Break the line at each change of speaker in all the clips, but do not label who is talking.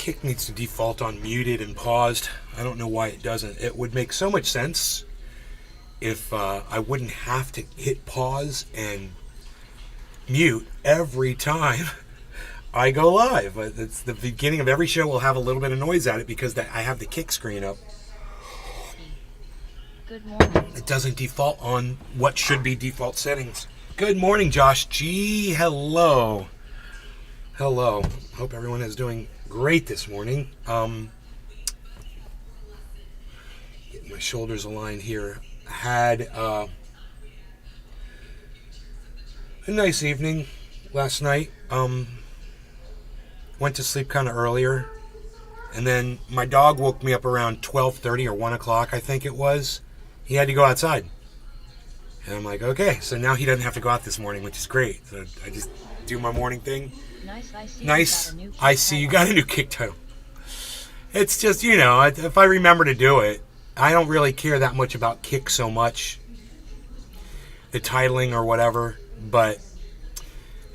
Kick needs to default on muted and paused. I don't know why it doesn't. It would make so much sense if I wouldn't have to hit pause and mute every time I go live. It's the beginning of every show will have a little bit of noise at it because I have the Kick screen up.
Good morning.
It doesn't default on what should be default settings. Good morning, Josh G. Hello. Hello. Hope everyone is doing great this morning. Getting my shoulders aligned here. Had a nice evening last night. Went to sleep kind of earlier. And then my dog woke me up around 12:30 or 1 o'clock, I think it was. He had to go outside. And I'm like, okay, so now he doesn't have to go out this morning, which is great. So I just do my morning thing. Nice. I see you got a new Kick title. It's just, if I remember to do it, I don't really care that much about Kick so much, the titling or whatever, but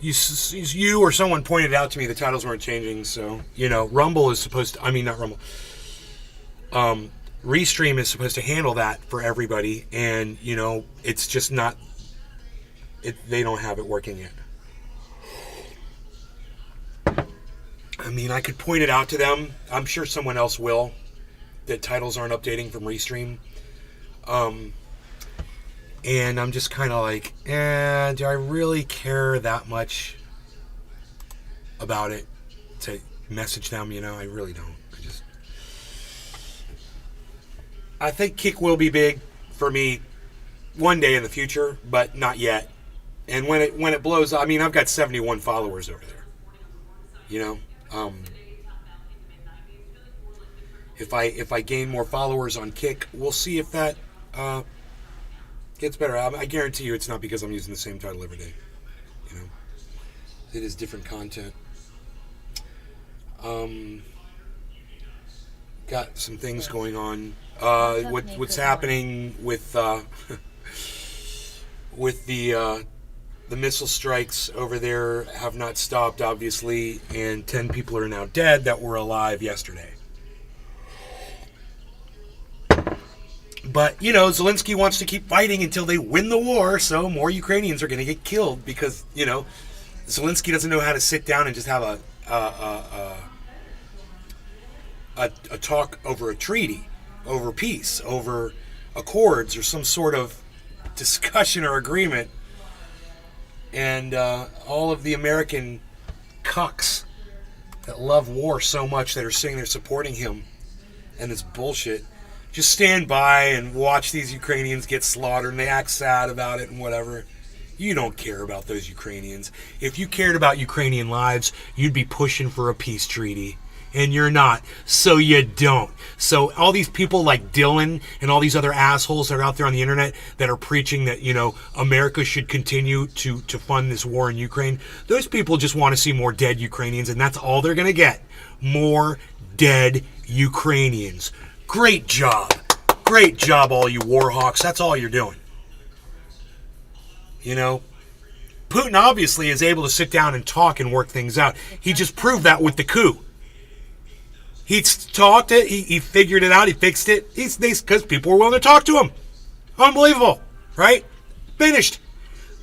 you or someone pointed out to me the titles weren't changing, so, Rumble is supposed to, not Rumble, Restream is supposed to handle that for everybody, and, it's just not, they don't have it working yet. I could point it out to them. I'm sure someone else will. That titles aren't updating from Restream. And I'm just kind of like, do I really care that much about it to message them? I really don't. I think Kick will be big for me one day in the future, but not yet. And when it blows, I've got 71 followers over there. If I gain more followers on Kick, we'll see if that gets better. I guarantee you it's not because I'm using the same title every day. It is different content. Got some things going on. What's happening with the missile strikes over there have not stopped, obviously, and 10 people are now dead that were alive yesterday. But, Zelensky wants to keep fighting until they win the war, so more Ukrainians are going to get killed because, Zelensky doesn't know how to sit down and just have a talk over a treaty, over peace, over accords, or some sort of discussion or agreement. And all of the American cucks that love war so much that are sitting there supporting him and this bullshit just stand by and watch these Ukrainians get slaughtered and they act sad about it and whatever. You don't care about those Ukrainians. If you cared about Ukrainian lives, you'd be pushing for a peace treaty. And you're not, so you don't. So all these people like Dylan and all these other assholes that are out there on the internet that are preaching that, America should continue to fund this war in Ukraine, those people just want to see more dead Ukrainians, and that's all they're going to get. More dead Ukrainians. Great job. Great job, all you war hawks. That's all you're doing. Putin obviously is able to sit down and talk and work things out. He just proved that with the coup. He talked it. He figured it out. He fixed it. Because people were willing to talk to him. Unbelievable, right? Finished.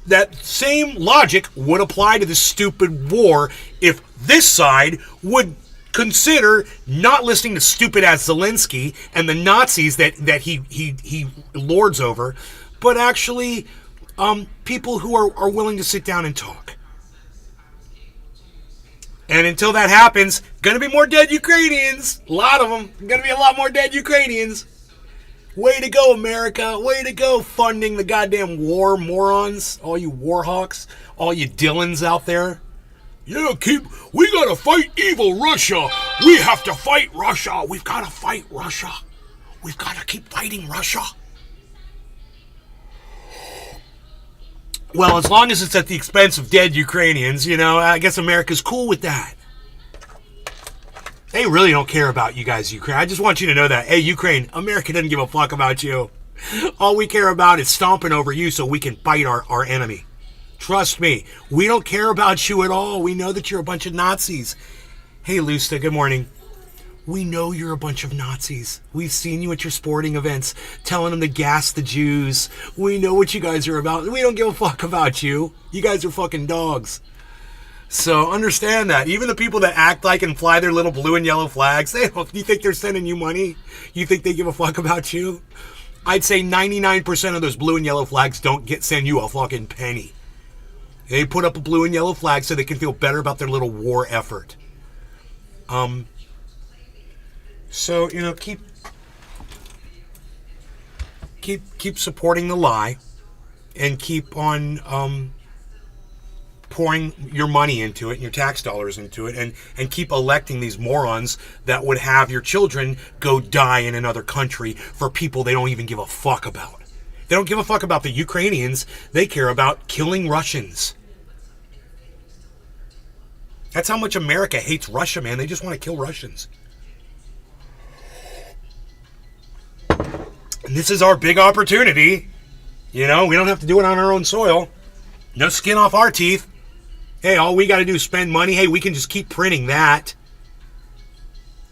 That same logic would apply to this stupid war if this side would consider not listening to stupid ass Zelensky and the Nazis that he lords over, but actually people who are willing to sit down and talk. And until that happens, going to be more dead Ukrainians. A lot of them. Going to be a lot more dead Ukrainians. Way to go, America. Way to go funding the goddamn war morons. All you war hawks. All you Dylans out there. Yeah, we got to fight evil Russia. We have to fight Russia. We've got to fight Russia. We've got to keep fighting Russia. Well, as long as it's at the expense of dead Ukrainians, I guess America's cool with that. They really don't care about you guys, Ukraine. I just want you to know that. Hey, Ukraine, America doesn't give a fuck about you. All we care about is stomping over you so we can fight our enemy. Trust me, we don't care about you at all. We know that you're a bunch of Nazis. Hey, Lusta, good morning. We know you're a bunch of Nazis. We've seen you at your sporting events telling them to gas the Jews. We know what you guys are about. We don't give a fuck about you. You guys are fucking dogs. So understand that. Even the people that act like and fly their little blue and yellow flags, you think they're sending you money? You think they give a fuck about you? I'd say 99% of those blue and yellow flags don't send you a fucking penny. They put up a blue and yellow flag so they can feel better about their little war effort. So, keep supporting the lie and keep on pouring your money into it and your tax dollars into it and keep electing these morons that would have your children go die in another country for people they don't even give a fuck about. They don't give a fuck about the Ukrainians. They care about killing Russians. That's how much America hates Russia, man. They just want to kill Russians. And this is our big opportunity. We don't have to do it on our own soil. No skin off our teeth. Hey, all we got to do is spend money. Hey, we can just keep printing that.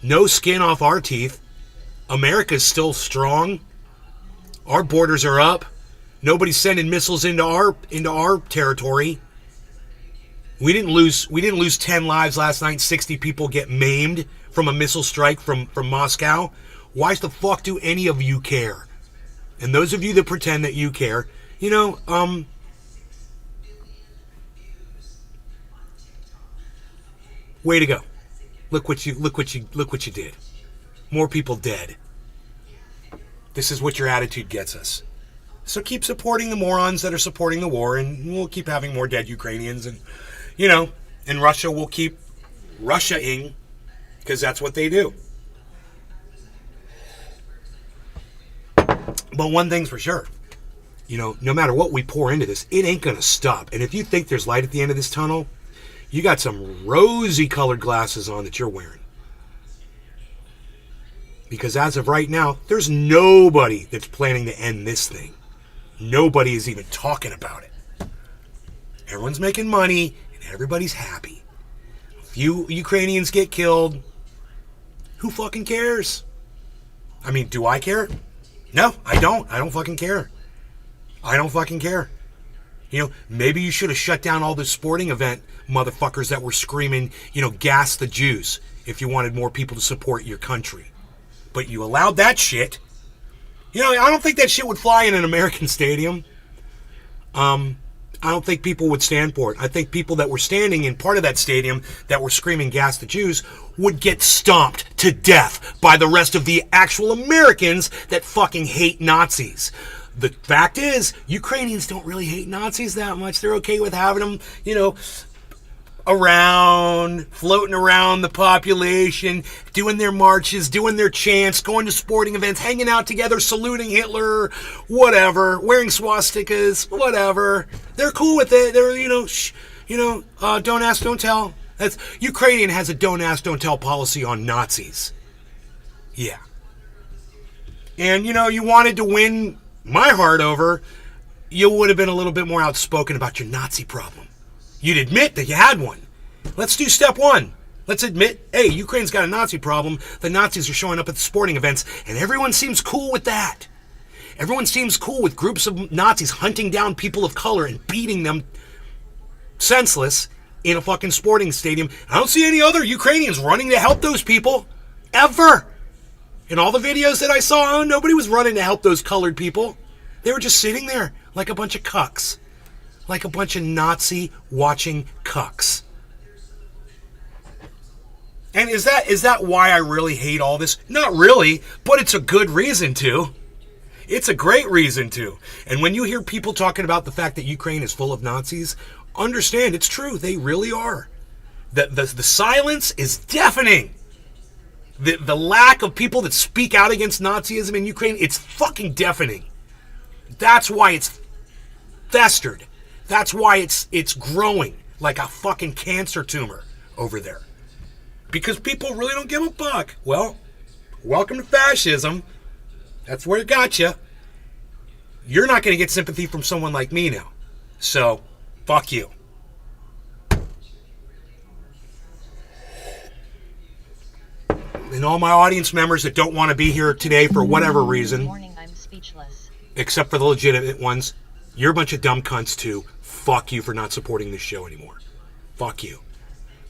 No skin off our teeth. America's still strong. Our borders are up. Nobody's sending missiles into our territory. We didn't lose 10 lives last night. 60 people get maimed from a missile strike from Moscow. Why the fuck do any of you care? And those of you that pretend that you care, way to go. Look what you did. More people dead. This is what your attitude gets us. So keep supporting the morons that are supporting the war, and we'll keep having more dead Ukrainians, and and Russia will keep Russia-ing, because that's what they do. But one thing's for sure, no matter what we pour into this, it ain't going to stop. And if you think there's light at the end of this tunnel, you got some rosy-colored glasses on that you're wearing. Because as of right now, there's nobody that's planning to end this thing. Nobody is even talking about it. Everyone's making money, and everybody's happy. A few Ukrainians get killed. Who fucking cares? I mean, do I care? No, I don't. I don't fucking care. I don't fucking care. Maybe you should have shut down all the sporting event motherfuckers that were screaming, gas the Jews if you wanted more people to support your country. But you allowed that shit. I don't think that shit would fly in an American stadium. I don't think people would stand for it. I think people that were standing in part of that stadium that were screaming gas the Jews would get stomped to death by the rest of the actual Americans that fucking hate Nazis. The fact is, Ukrainians don't really hate Nazis that much. They're okay with having them, around, floating around the population, doing their marches, doing their chants, going to sporting events, hanging out together, saluting Hitler, whatever, wearing swastikas, whatever. They're cool with it. They're, don't ask, don't tell. Ukrainian has a don't ask, don't tell policy on Nazis. Yeah. And, you wanted to win my heart over, you would have been a little bit more outspoken about your Nazi problem. You'd admit that you had one. Let's do step one. Let's admit, hey, Ukraine's got a Nazi problem. The Nazis are showing up at the sporting events, and everyone seems cool with that. Everyone seems cool with groups of Nazis hunting down people of color and beating them senseless in a fucking sporting stadium. I don't see any other Ukrainians running to help those people. Ever. In all the videos that I saw, nobody was running to help those colored people. They were just sitting there like a bunch of cucks. Like a bunch of Nazi-watching cucks. And is that why I really hate all this? Not really, but it's a good reason to. It's a great reason to. And when you hear people talking about the fact that Ukraine is full of Nazis, understand it's true. They really are. The silence is deafening. The lack of people that speak out against Nazism in Ukraine, it's fucking deafening. That's why it's festered. That's why it's growing like a fucking cancer tumor over there. Because people really don't give a fuck. Well, welcome to fascism. That's where it got you. You're not going to get sympathy from someone like me now. So, fuck you. And and all my audience members that don't want to be here today for whatever reason,
Morning, I'm speechless.
except for the legitimate ones, you're a bunch of dumb cunts too. Fuck you for not supporting this show anymore. Fuck you.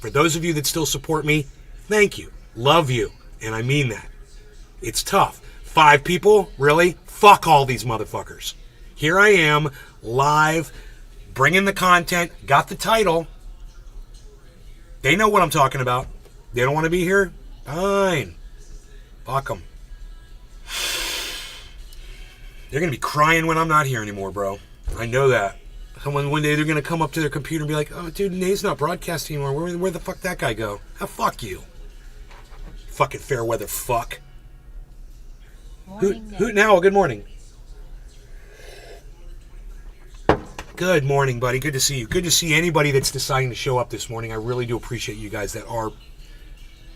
For those of you that still support me, thank you. Love you. And I mean that. It's tough. 5 people? Really? Fuck all these motherfuckers. Here I am, live, bringing the content, got the title. They know what I'm talking about. They don't want to be here? Fine. Fuck them. They're going to be crying when I'm not here anymore, bro. I know that. Someone one day they're going to come up to their computer and be like, oh, dude, Nate's not broadcasting anymore. Where the fuck that guy go? Oh, fuck you. Fucking fair weather fuck. Hoot now. Good morning. Good morning, buddy. Good to see you. Good to see anybody that's deciding to show up this morning. I really do appreciate you guys that are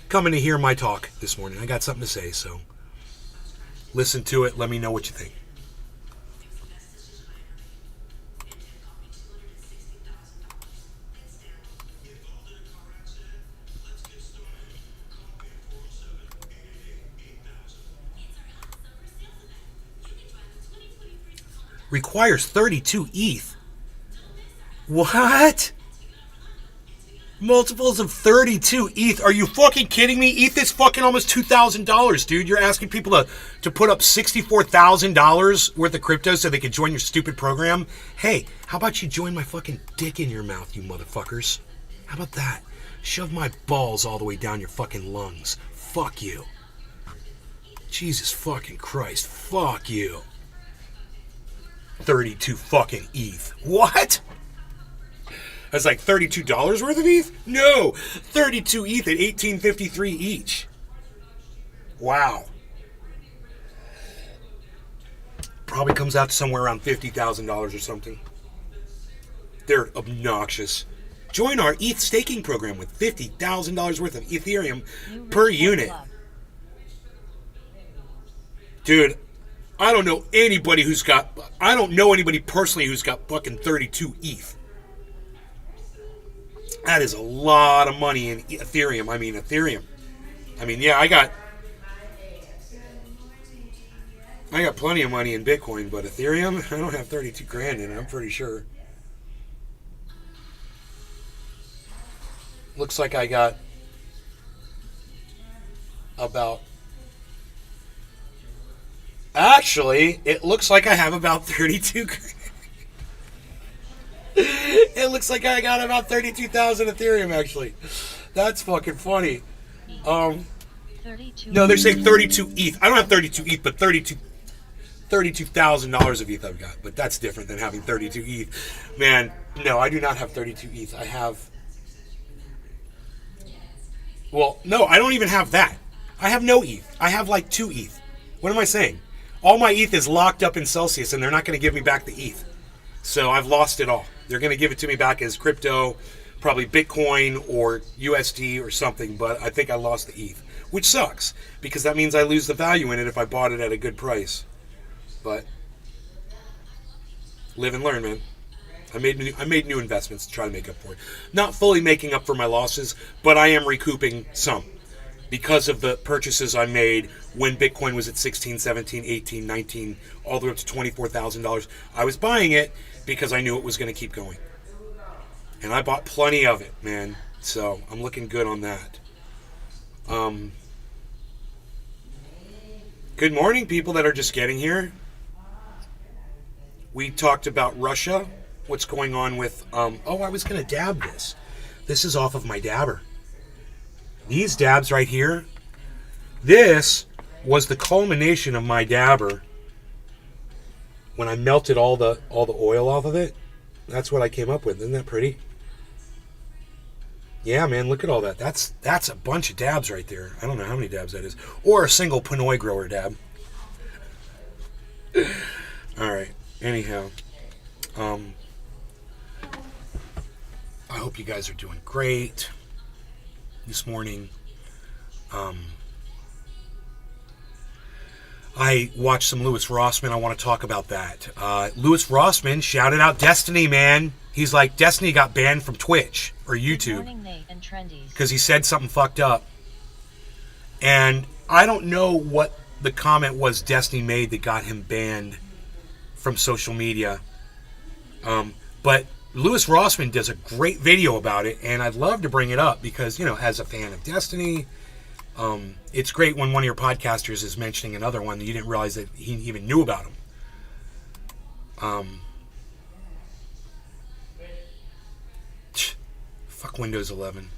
coming to hear my talk this morning. I got something to say, so listen to it. Let me know what you think. Requires 32 ETH. What? Multiples of 32 ETH. Are you fucking kidding me? ETH is fucking almost $2,000, dude. You're asking people to put up $64,000 worth of crypto so they can join your stupid program? Hey, how about you join my fucking dick in your mouth, you motherfuckers? How about that? Shove my balls all the way down your fucking lungs. Fuck you. Jesus fucking Christ. Fuck you. 32 fucking ETH. What? That's like $32 worth of ETH? No, 32 ETH at 18.53 each. Wow. Probably comes out to somewhere around $50,000 or something. They're obnoxious. Join our ETH staking program with $50,000 worth of Ethereum per unit. Dude, I don't know anybody personally who's got fucking 32 ETH. That is a lot of money in Ethereum. Yeah, I got plenty of money in Bitcoin, but Ethereum, I don't have 32 grand in it, I'm pretty sure. Looks like I got about... Actually, it looks like I have about 32 grand. It looks like I got about 32,000 Ethereum, actually. That's fucking funny. No, they're saying 32 ETH. I don't have 32 ETH, but $32,000 of ETH I've got. But that's different than having 32 ETH. Man, no, I do not have 32 ETH. I have... Well, no, I don't even have that. I have no ETH. I have like 2 ETH. What am I saying? All my ETH is locked up in Celsius, and they're not going to give me back the ETH. So I've lost it all. They're going to give it to me back as crypto, probably Bitcoin or USD or something, but I think I lost the ETH, which sucks, because that means I lose the value in it if I bought it at a good price. But live and learn, man. I made new investments to try to make up for it. Not fully making up for my losses, but I am recouping some because of the purchases I made when Bitcoin was at 16, 17, 18, 19, all the way up to $24,000. I was buying it because I knew it was going to keep going. And I bought plenty of it, man. So I'm looking good on that. Good morning, people that are just getting here. We talked about Russia. What's going on with... I was going to dab this. This is off of my dabber. These dabs right here, this was the culmination of my dabber when I melted all the oil off of it. That's what I came up with. Isn't that pretty? Yeah, man, look at all that. That's a bunch of dabs right there. I don't know how many dabs that is. Or a single Pinoy grower dab. All right. Anyhow, I hope you guys are doing great this morning. I watched some Louis Rossman. I want to talk about that. Louis Rossman shouted out Destiny, man. He's like, Destiny got banned from Twitch or YouTube because he said something fucked up. And I don't know what the comment was Destiny made that got him banned from social media. But Louis Rossman does a great video about it, and I'd love to bring it up because, as a fan of Destiny, it's great when one of your podcasters is mentioning another one that you didn't realize that he even knew about him. Fuck Windows 11.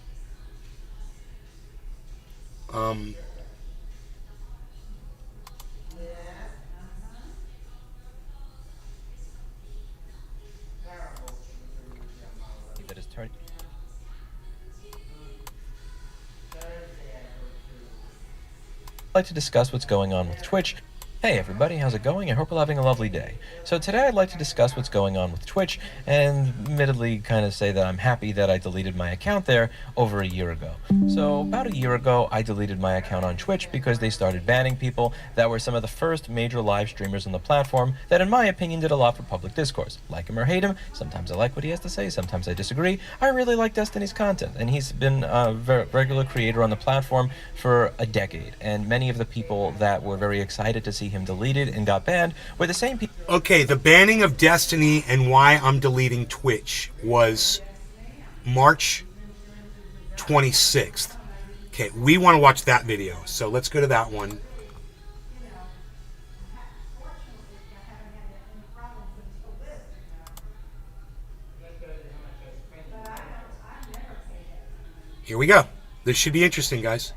That is turning. I'd like to discuss what's going on with Twitch. Hey everybody, how's it going? I hope you're having a lovely day. So today I'd like to discuss what's going on with Twitch and admittedly kind of say that I'm happy that I deleted my account there over a year ago. So about a year ago I deleted my account on Twitch because they started banning people that were some of the first major live streamers on the platform that in my opinion did a lot for public discourse. Like him or hate him, sometimes I like what he has to say, sometimes I disagree. I really like Destiny's content and he's been a regular creator on the platform for a decade, and many of the people that were very excited to see him deleted and got banned were the same people.
Okay, the banning of Destiny and why I'm deleting Twitch was March 26th. Okay, we want to watch that video, so let's go to that one. Here we go. This should be interesting, guys.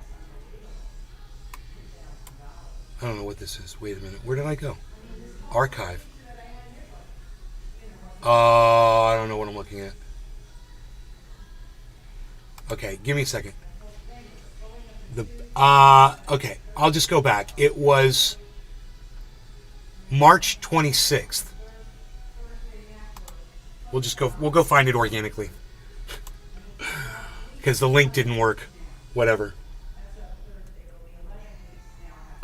I don't know what this is. Wait a minute. Where did I go? Archive. I don't know what I'm looking at. Okay, give me a second. Okay, I'll just go back. It was March 26th. We'll go find it organically. Because the link didn't work. Whatever.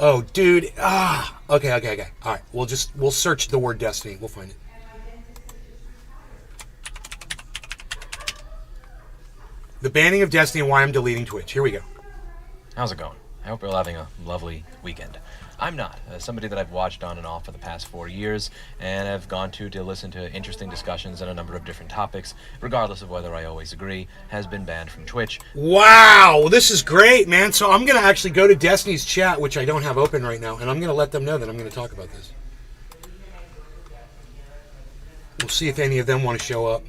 Oh, dude. Okay. All right. We'll search the word Destiny. We'll find it. The banning of Destiny and why I'm deleting Twitch. Here we go.
How's it going? I hope you're all having a lovely weekend. I'm not. Somebody that I've watched on and off for the past 4 years, and I've gone to listen to interesting discussions on a number of different topics, regardless of whether I always agree, has been banned from Twitch.
Wow, this is great, man. So I'm going to actually go to Destiny's chat, which I don't have open right now, and I'm going to let them know that I'm going to talk about this. We'll see if any of them want to show up.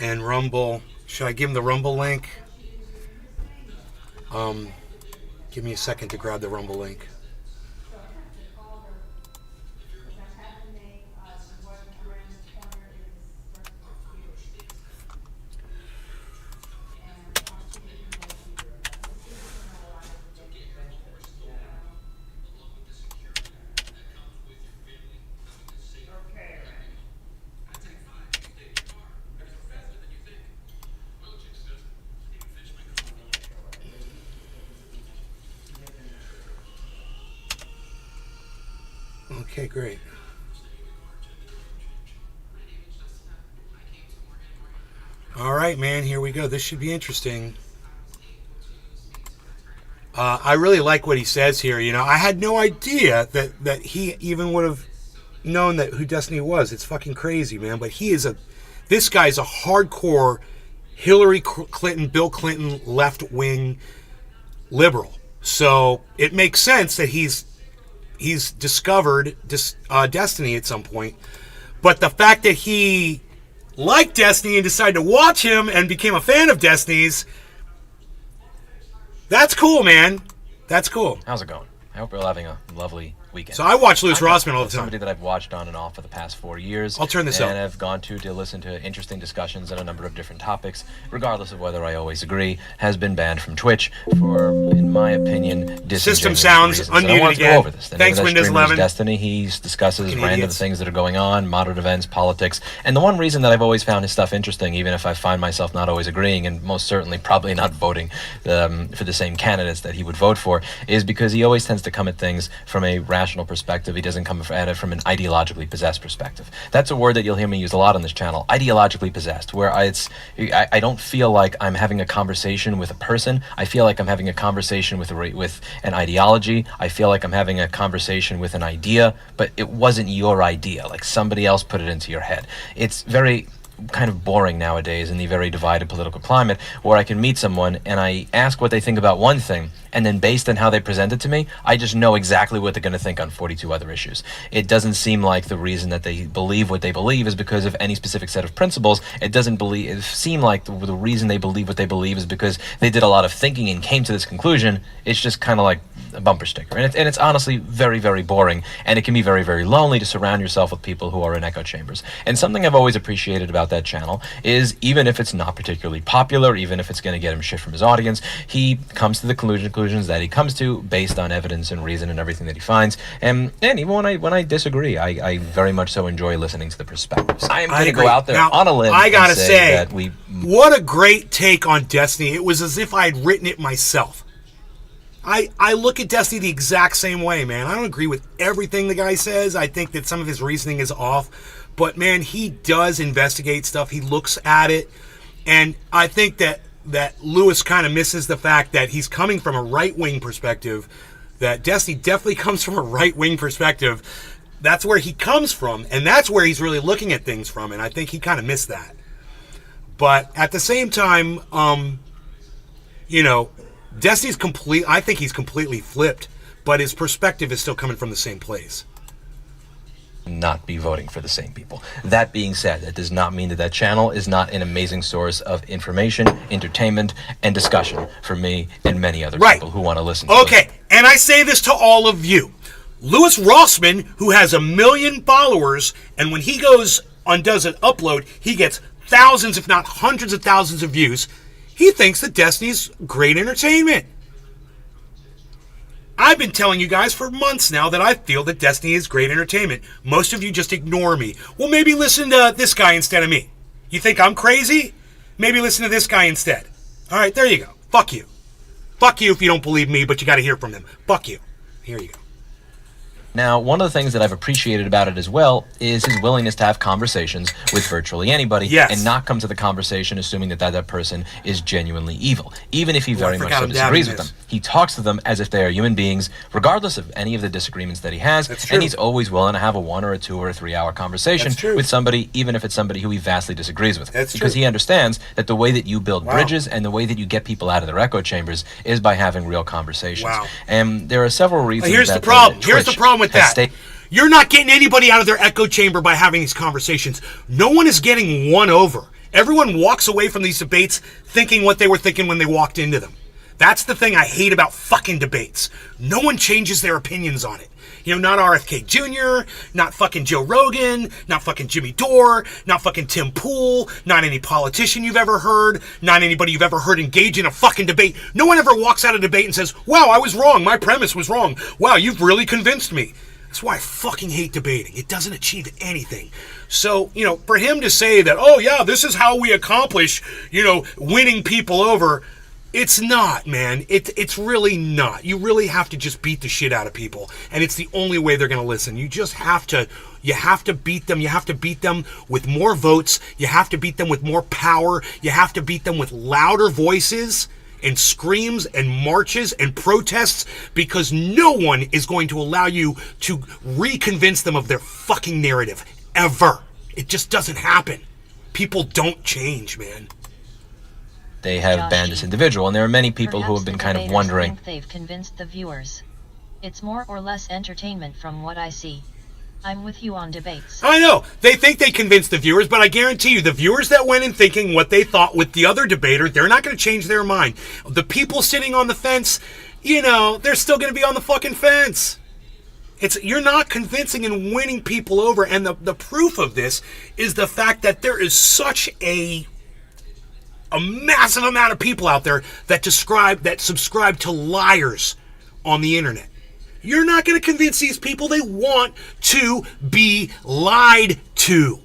And Rumble. Should I give him the Rumble link? Give me a second to grab the Rumble link. Okay, great. All right, man, here we go. This should be interesting. I really like what he says here. I had no idea that he even would have known that who Destiny was. It's fucking crazy, man. But this guy's a hardcore Hillary Clinton, Bill Clinton left-wing liberal. So it makes sense that he's discovered Destiny at some point. But the fact that he liked Destiny and decided to watch him and became a fan of Destiny's, that's cool, man. That's cool.
How's it going? I hope you're all having a lovely weekend.
So I watch Louis
I'm not
Rossman all the time.
Somebody that I've watched on and off for the past 4 years.
I'll turn this
and
up.
I've gone to listen to interesting discussions on a number of different topics, regardless of whether I always agree, has been banned from Twitch for, in my opinion, disingenuous
System sounds
reasons. And I
unmuted
want to
again.
go over this. The
Thanks,
name of that
Windows
streamer is
11.
Destiny. He discusses
Fucking
random
idiots.
things that are going on, modern events, politics. And the one reason that I've always found his stuff interesting, even if I find myself not always agreeing, and most certainly probably not voting for the same candidates that he would vote for, is because he always tends to come at things from a rational perspective. He doesn't come at it from an ideologically possessed perspective. That's a word that you'll hear me use a lot on this channel, ideologically possessed, where I don't feel like I'm having a conversation with a person. I feel like I'm having a conversation with an ideology. I feel like I'm having a conversation with an idea, but it wasn't your idea. Like somebody else put it into your head. It's very kind of boring nowadays in the very divided political climate, where I can meet someone and I ask what they think about one thing, and then based on how they present it to me, I just know exactly what they're going to think on 42 other issues. It doesn't seem like the reason that they believe what they believe is because of any specific set of principles. It doesn't seem like the reason they believe what they believe is because they did a lot of thinking and came to this conclusion. It's just kind of like a bumper sticker. And it's honestly very, very boring, and it can be very, very lonely to surround yourself with people who are in echo chambers. And something I've always appreciated about that channel is, even if it's not particularly popular, even if it's going to get him shit from his audience, he comes to the conclusions that he comes to based on evidence and reason and everything that he finds. And even when I disagree, I very much so enjoy listening to the perspectives. I am going to go out there
now,
on a limb
I gotta
and say that
what a great take on Destiny. It was as if I had written it myself. I look at Destiny the exact same way, man. I don't agree with everything the guy says. I think that some of his reasoning is off. But, man, he does investigate stuff. He looks at it. And I think that Lewis kind of misses the fact that he's coming from a right-wing perspective, that Destiny definitely comes from a right-wing perspective. That's where he comes from, and that's where he's really looking at things from, and I think he kind of missed that. But at the same time, Destiny's I think he's completely flipped, but his perspective is still coming from the same place.
Not be voting for the same people. That being said, that does not mean that channel is not an amazing source of information, entertainment, and discussion for me and many other people who want to listen to it.
Okay, and I say this to all of you. Louis Rossman, who has 1 million followers, and when he goes and does an upload, he gets thousands, if not hundreds of thousands of views. He thinks that Destiny's great entertainment. I've been telling you guys for months now that I feel that Destiny is great entertainment. Most of you just ignore me. Well, maybe listen to this guy instead of me. You think I'm crazy? Maybe listen to this guy instead. All right, there you go. Fuck you. Fuck you if you don't believe me, but you got to hear from him. Fuck you. Here you go.
Now, one of the things that I've appreciated about it as well is his willingness to have conversations with virtually anybody and not come to the conversation assuming that person is genuinely evil, even if he very much so disagrees with them. He talks to them as if they are human beings, regardless of any of the disagreements that he has, and he's always willing to have a 1 or a 2 or a 3 hour conversation with somebody, even if it's somebody who he vastly disagrees with. Because he understands that the way that you build bridges and the way that you get people out of their echo chambers is by having real conversations. And there are several reasons.
Here's the problem. Here's the problem with that. You're not getting anybody out of their echo chamber by having these conversations. No one is getting won over. Everyone walks away from these debates thinking what they were thinking when they walked into them. That's the thing I hate about fucking debates. No one changes their opinions on it. Not RFK Jr., not fucking Joe Rogan, not fucking Jimmy Dore, not fucking Tim Pool, not any politician you've ever heard, not anybody you've ever heard engage in a fucking debate. No one ever walks out of debate and says, wow, I was wrong. My premise was wrong. Wow, you've really convinced me. That's why I fucking hate debating. It doesn't achieve anything. So, for him to say that, oh yeah, this is how we accomplish, winning people over, it's not, man. It's really not. You really have to just beat the shit out of people. And it's the only way they're going to listen. You just have to beat them. You have to beat them with more votes. You have to beat them with more power. You have to beat them with louder voices and screams and marches and protests, because no one is going to allow you to reconvince them of their fucking narrative. Ever. It just doesn't happen. People don't change, man.
They have banned this individual, and there are many people who have been kind of wondering.
Think they've convinced the viewers. It's more or less entertainment from what I see. I'm with you on debates.
I know. They think they convinced the viewers, but I guarantee you, the viewers that went in thinking what they thought with the other debater, they're not going to change their mind. The people sitting on the fence, they're still going to be on the fucking fence. You're not convincing and winning people over, and the proof of this is the fact that there is such a massive amount of people out there that subscribe to liars on the internet. You're not going to convince these people. They want to be lied to.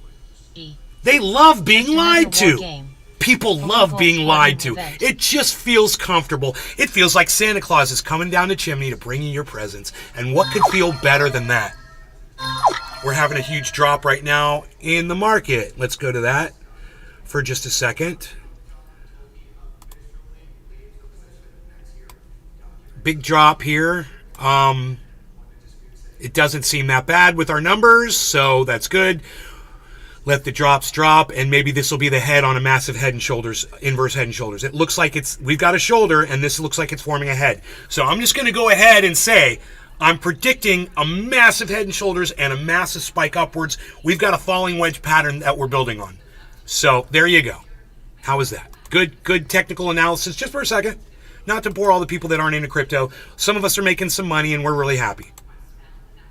They love being lied to. People love being lied to. It just feels comfortable. It feels like Santa Claus is coming down the chimney to bring you your presents. And what could feel better than that? We're having a huge drop right now in the market. Let's go to that for just a second. Big drop here. It doesn't seem that bad with our numbers, so that's good. Let the drops drop, and maybe this will be the head on a massive head and shoulders, inverse head and shoulders. It looks like we've got a shoulder, and this looks like it's forming a head. So I'm just going to go ahead and say I'm predicting a massive head and shoulders and a massive spike upwards. We've got a falling wedge pattern that we're building on. So there you go. How is that? Good technical analysis. Just for a second, not to bore all the people that aren't into crypto. Some of us are making some money, and we're really happy.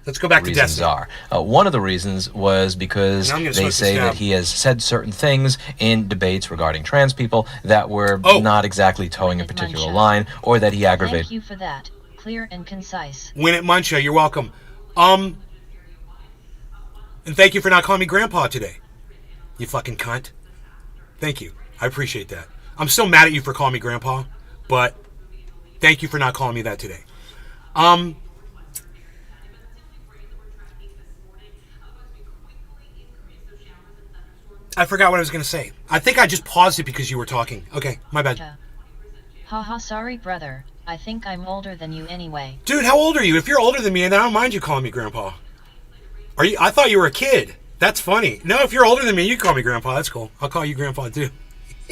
Let's go back to Destiny.
One of the reasons was because they say that he has said certain things in debates regarding trans people that were not exactly towing a particular line, or that he aggravated.
Thank you for that. Clear and concise.
Win it, Muncha. You're welcome. And thank you for not calling me Grandpa today. You fucking cunt. Thank you. I appreciate that. I'm still mad at you for calling me Grandpa, but thank you for not calling me that today. I forgot what I was going to say. I think I just paused it because you were talking. Okay, my bad.
Haha, sorry, brother. I think I'm older than you anyway.
Dude, how old are you? If you're older than me, then I don't mind you calling me Grandpa. Are you? I thought you were a kid. That's funny. No, if you're older than me, you call me Grandpa. That's cool. I'll call you Grandpa, too.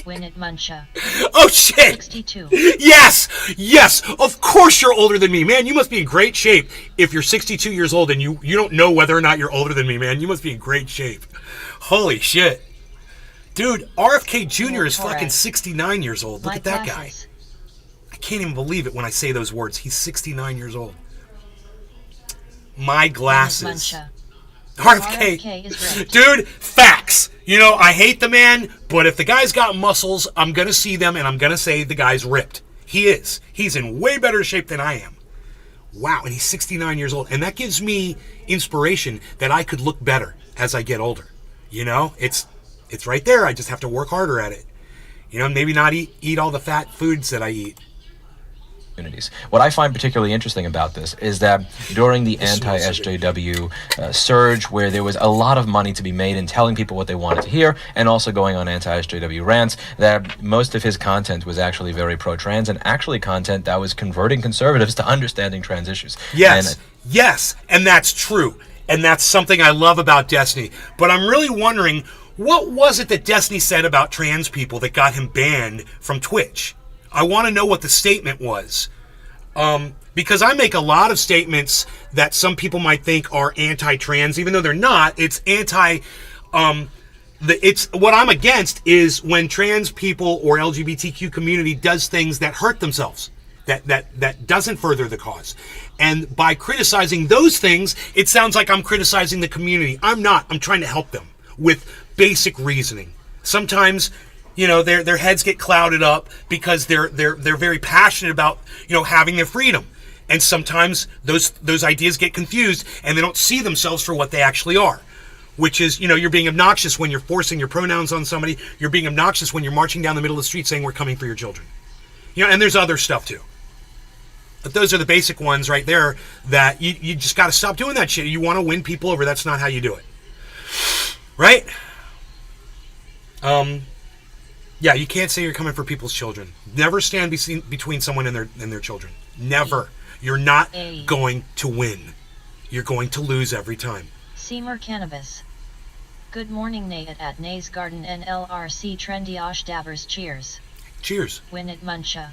Win it, Muncha.
Oh, shit!
62.
Yes! Yes! Of course you're older than me. Man, you must be in great shape if you're 62 years old and you don't know whether or not you're older than me, man. You must be in great shape. Holy shit. Dude, RFK Jr. is fucking 69 years old. Look at that guy. I can't even believe it when I say those words. He's 69 years old. My glasses. RFK
is ripped.
Dude, facts. You know, I hate the man, but if the guy's got muscles, I'm going to see them and I'm going to say the guy's ripped. He is. He's in way better shape than I am. Wow, and he's 69 years old. And that gives me inspiration that I could look better as I get older. You know, it's right there. I just have to work harder at it. You know, maybe not eat all the fat foods that I eat.
What I find particularly interesting about this is that during the anti-SJW surge, where there was a lot of money to be made in telling people what they wanted to hear, and also going on anti-SJW rants, that most of his content was actually very pro-trans, and actually content that was converting conservatives to understanding trans issues.
Yes, yes, and that's true. And that's something I love about Destiny. But I'm really wondering, what was it that Destiny said about trans people that got him banned from Twitch? I want to know what the statement was. Because I make a lot of statements that some people might think are anti-trans, even though they're not. It's what I'm against is when trans people or LGBTQ community does things that hurt themselves. That doesn't further the cause. And by criticizing those things, it sounds like I'm criticizing the community. I'm not. I'm trying to help them with basic reasoning. Sometimes, you know, their heads get clouded up because they're very passionate about, you know, having their freedom. And sometimes those ideas get confused and they don't see themselves for what they actually are. Which is, you know, you're being obnoxious when you're forcing your pronouns on somebody. You're being obnoxious when you're marching down the middle of the street saying we're coming for your children. You know, and there's other stuff too. But those are the basic ones right there that you just got to stop doing that shit. You want to win people over. That's not how you do it. Right? Yeah, you can't say you're coming for people's children. Never stand between someone and their children. Never. You're not going to win. You're going to lose every time.
Seymour Cannabis. Good morning, Nate at Nays Garden NLRC Trendy Osh Dabbers. Cheers.
Cheers.
Win it, Muncha.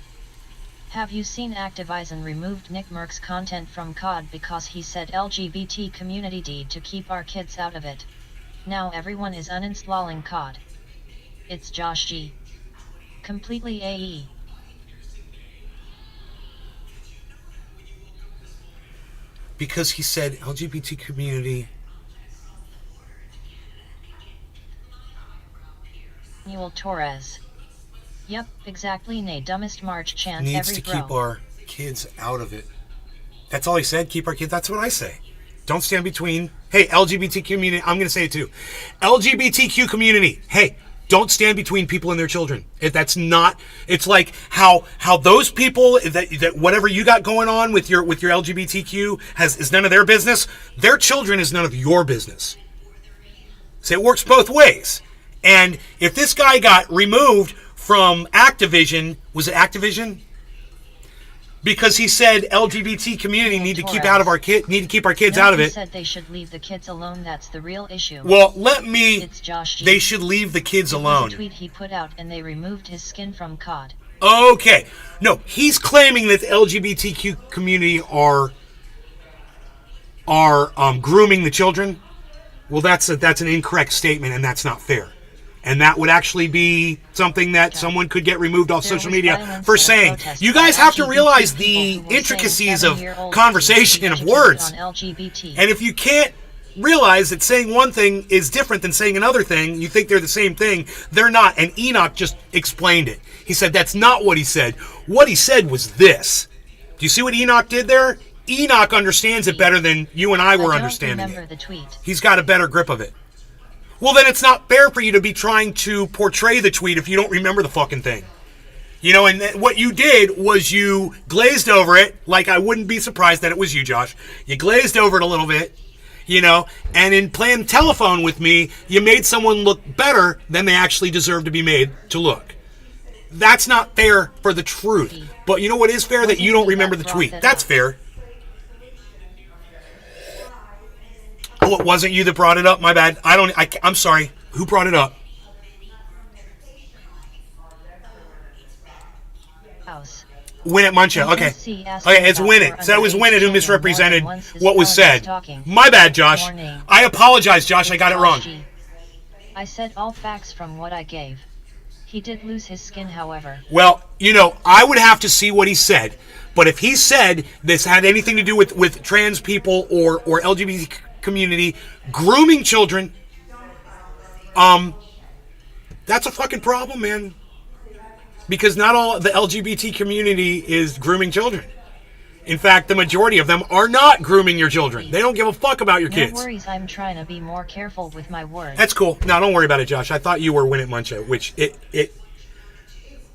Have you seen Activision removed Nick Merck's content from COD because he said LGBT community deed to keep our kids out of it? Now everyone is uninstalling COD. It's Josh G. Completely AE.
because he said LGBT community.
Newell Torres. Yep, exactly. Nay, dumbest March chant
Needs
every
to
bro.
keep our kids out of it. That's all he said. Keep our kids. That's what I say. Don't stand between. Hey, LGBT community. I'm going to say it too. LGBTQ community. Hey, don't stand between people and their children. If that's not. It's like how those people that whatever you got going on with your LGBTQ is none of their business. Their children is none of your business. So it works both ways. And if this guy got removed from Activision, was it Activision? Because he said LGBT community need to keep our kids out of it.
Said they should leave the kids alone. That's the real issue.
Well,
It's Josh G.
They should leave the kids alone.
It was a tweet he put out, and they removed his skin from COD.
Okay, no, he's claiming that the LGBTQ community are grooming the children. Well, that's an incorrect statement, and that's not fair. And that would actually be something that someone could get removed off social media for saying. You guys have to realize the intricacies of conversation, of words. And if you can't realize that saying one thing is different than saying another thing, you think they're the same thing, they're not. And Enoch just explained it. He said that's not what he said. What he said was this. Do you see what Enoch did there? Enoch understands it better than you and I were understanding it.
The tweet.
He's got a better grip of it. Well, then it's not fair for you to be trying to portray the tweet if you don't remember the fucking thing. You know, and what you did was you glazed over it, like I wouldn't be surprised that it was you, Josh. You glazed over it a little bit, you know, and in playing telephone with me, you made someone look better than they actually deserve to be made to look. That's not fair for the truth. But you know what is fair? That you don't remember the tweet. That's fair. Oh, it wasn't you that brought it up? My bad. I'm sorry. Who brought it up? Win it, Muncha. Okay. Okay, it's Win It. So it was Win It who misrepresented what was said. My bad, Josh. I apologize, Josh. I got it wrong.
I said all facts from what I gave. He did lose his skin, however.
Well, you know, I would have to see what he said. But if he said this had anything to do with trans people or LGBT community grooming children, that's a fucking problem, man. Because not all the LGBT community is grooming children. In fact, the majority of them are not grooming your children. They don't give a fuck about your kids.
No worries, I'm trying to be more careful with my words.
That's cool. No, don't worry about it, Josh. I thought you were Win It Muncha, which it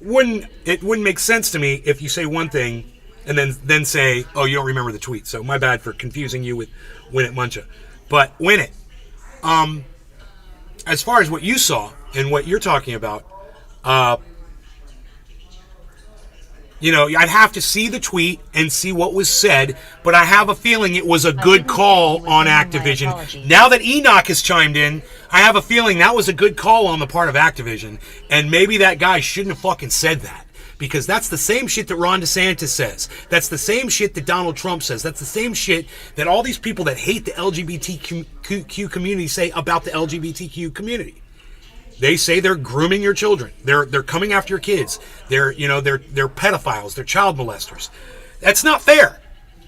wouldn't make sense to me if you say one thing and then say, oh, you don't remember the tweet. So my bad for confusing you with Win It Muncha. But Win It. As far as what you saw and what you're talking about, you know, I'd have to see the tweet and see what was said, but I have a feeling it was a good call on Activision. Now that Enoch has chimed in, I have a feeling that was a good call on the part of Activision, and maybe that guy shouldn't have fucking said that. Because that's the same shit that Ron DeSantis says. That's the same shit that Donald Trump says. That's the same shit that all these people that hate the LGBTQ community say about the LGBTQ community. They say they're grooming your children. They're coming after your kids. They're pedophiles. They're child molesters. That's not fair.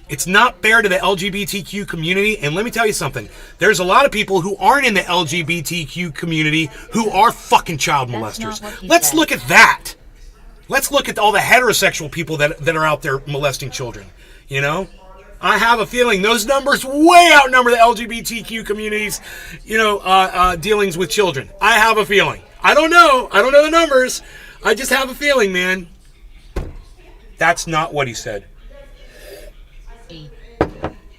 It's not fair to the LGBTQ community. And let me tell you something. There's a lot of people who aren't in the LGBTQ community who are fucking child molesters. Let's look at that. Let's look at all the heterosexual people that are out there molesting children. You know? I have a feeling those numbers way outnumber the LGBTQ community's, dealings with children. I have a feeling. I don't know the numbers. I just have a feeling, man. That's not what he said.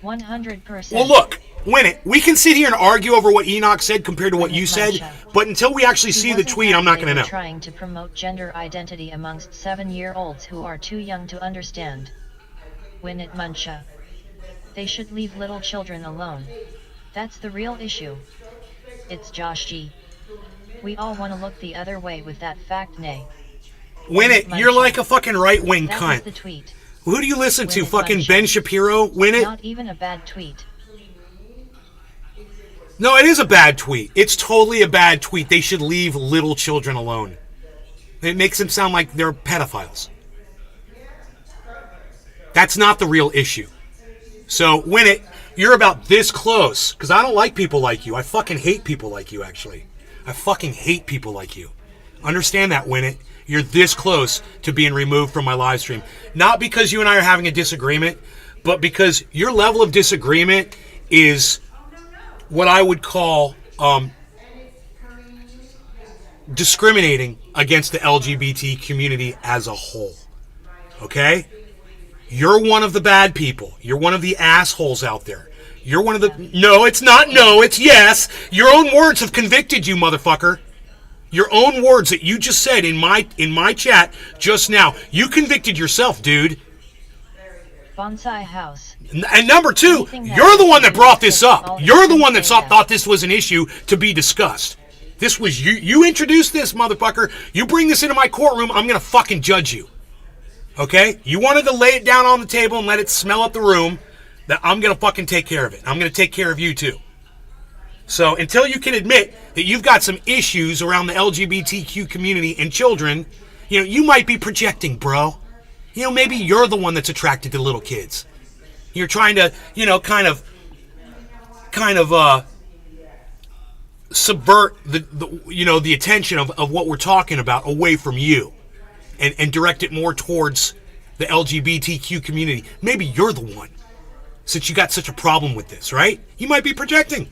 100%.
Well, look, Win It. We can sit here and argue over what Enoch said compared to what you said, but until we actually see the tweet, I'm not going to know.
Trying to promote gender identity amongst 7-year-olds who are too young to understand. Win It, Muncha. They should leave little children alone. That's the real issue. It's Josh G. We all want to look the other way with that fact, nay.
Win It, you're like a fucking right-wing
cunt.
cunt.
That was the tweet.
Who do you listen to? Fucking Ben Shapiro? Win It?
Not even a bad tweet.
No, it is a bad tweet. It's totally a bad tweet. They should leave little children alone. It makes them sound like they're pedophiles. That's not the real issue. So win it. You're about this close, because I don't like people like you. I fucking hate people like you, actually. I fucking hate people like you. Understand that, win it. You're this close to being removed from my live stream. Not because you and I are having a disagreement, but because your level of disagreement is what I would call discriminating against the LGBT community as a whole. Okay? You're one of the bad people. You're one of the assholes out there. You're one of the... No, it's not no, it's yes. Your own words have convicted you, motherfucker. Your own words that you just said in my chat just now. You convicted yourself, dude.
Bonsai house.
And number two, you're the one that brought this up. You're the one that thought this was an issue to be discussed. This was you. You introduced this, motherfucker. You bring this into my courtroom, I'm going to fucking judge you. Okay? You wanted to lay it down on the table and let it smell up the room. That I'm going to fucking take care of it. I'm going to take care of you too. So until you can admit that you've got some issues around the LGBTQ community and children, you know, you might be projecting, bro. You know, maybe you're the one that's attracted to little kids. You're trying to, you know, kind of subvert the attention of what we're talking about away from you and direct it more towards the LGBTQ community. Maybe you're the one, since you got such a problem with this, right? You might be projecting.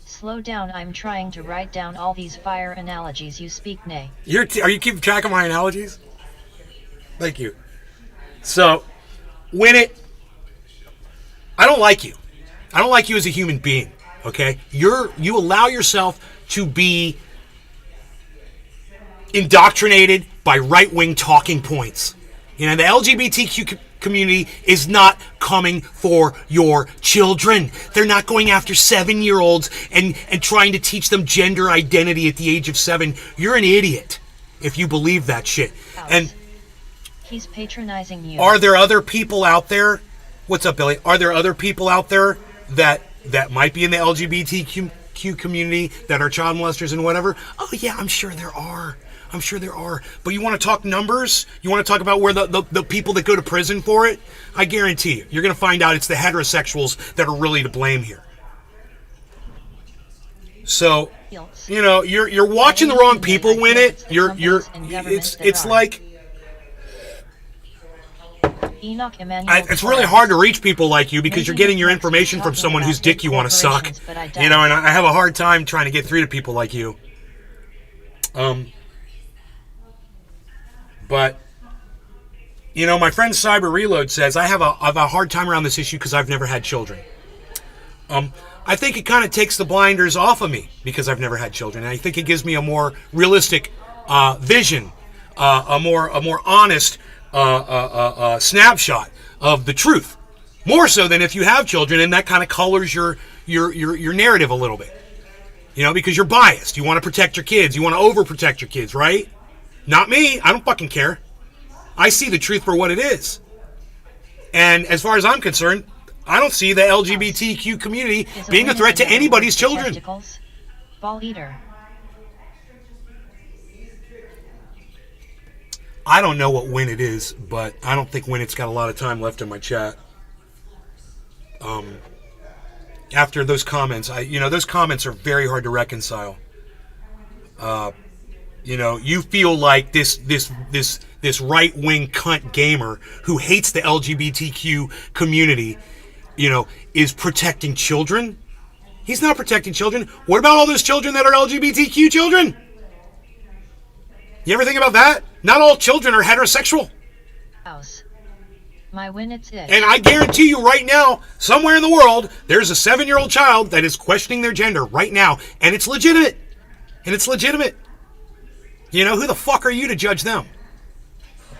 Slow down, I'm trying to write down all these fire analogies you speak, nay.
Are you keeping track of my analogies? Thank you. So, win it. I don't like you. I don't like you as a human being, okay? You allow yourself to be indoctrinated by right-wing talking points. You know, the LGBTQ community is not coming for your children. They're not going after 7-year-olds and trying to teach them gender identity at the age of 7. You're an idiot if you believe that shit. And
he's patronizing you.
Are there other people out there? What's up, Billy? Are there other people out there that might be in the LGBTQ community that are child molesters and whatever? Oh yeah, I'm sure there are. I'm sure there are. But you want to talk numbers? You want to talk about where the people that go to prison for it? I guarantee you're going to find out it's the heterosexuals that are really to blame here. So, you know, you're watching the wrong people win it. It's like it's really hard to reach people like you because you're getting your information from someone whose dick you want to suck. You know, and I have a hard time trying to get through to people like you. But, you know, my friend Cyber Reload says, I have a hard time around this issue because I've never had children. I think it kind of takes the blinders off of me because I've never had children. And I think it gives me a more realistic vision, a more honest snapshot of the truth. More so than if you have children, and that kind of colors your narrative a little bit. You know, because you're biased. You want to protect your kids. You want to overprotect your kids, right? Not me. I don't fucking care. I see the truth for what it is. And as far as I'm concerned, I don't see the LGBTQ community being a threat to anybody's children.
Ball eater.
I don't know what Win It is, but I don't think Win It's got a lot of time left in my chat. After those comments, those comments are very hard to reconcile. You know, you feel like this right-wing cunt gamer who hates the LGBTQ community, you know, is protecting children. He's not protecting children. What about all those children that are LGBTQ children? You ever think about that? Not all children are heterosexual.
My win, it's it.
And I guarantee you right now, somewhere in the world, there's a 7-year-old child that is questioning their gender right now. And it's legitimate. You know, who the fuck are you to judge them?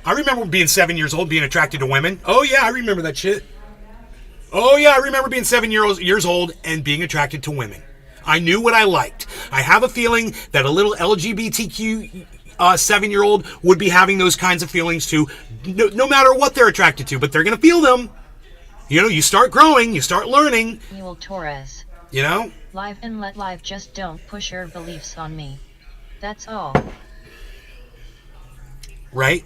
I remember being 7 years old, being attracted to women. Oh yeah, I remember that shit. Oh yeah, I remember being 7 years old and being attracted to women. I knew what I liked. I have a feeling that a little LGBTQ 7-year-old would be having those kinds of feelings too, no matter what they're attracted to, but they're going to feel them. You know, you start growing, you start learning.
Mule Torres.
You know?
Live and let live, just don't push your beliefs on me. That's all.
Right?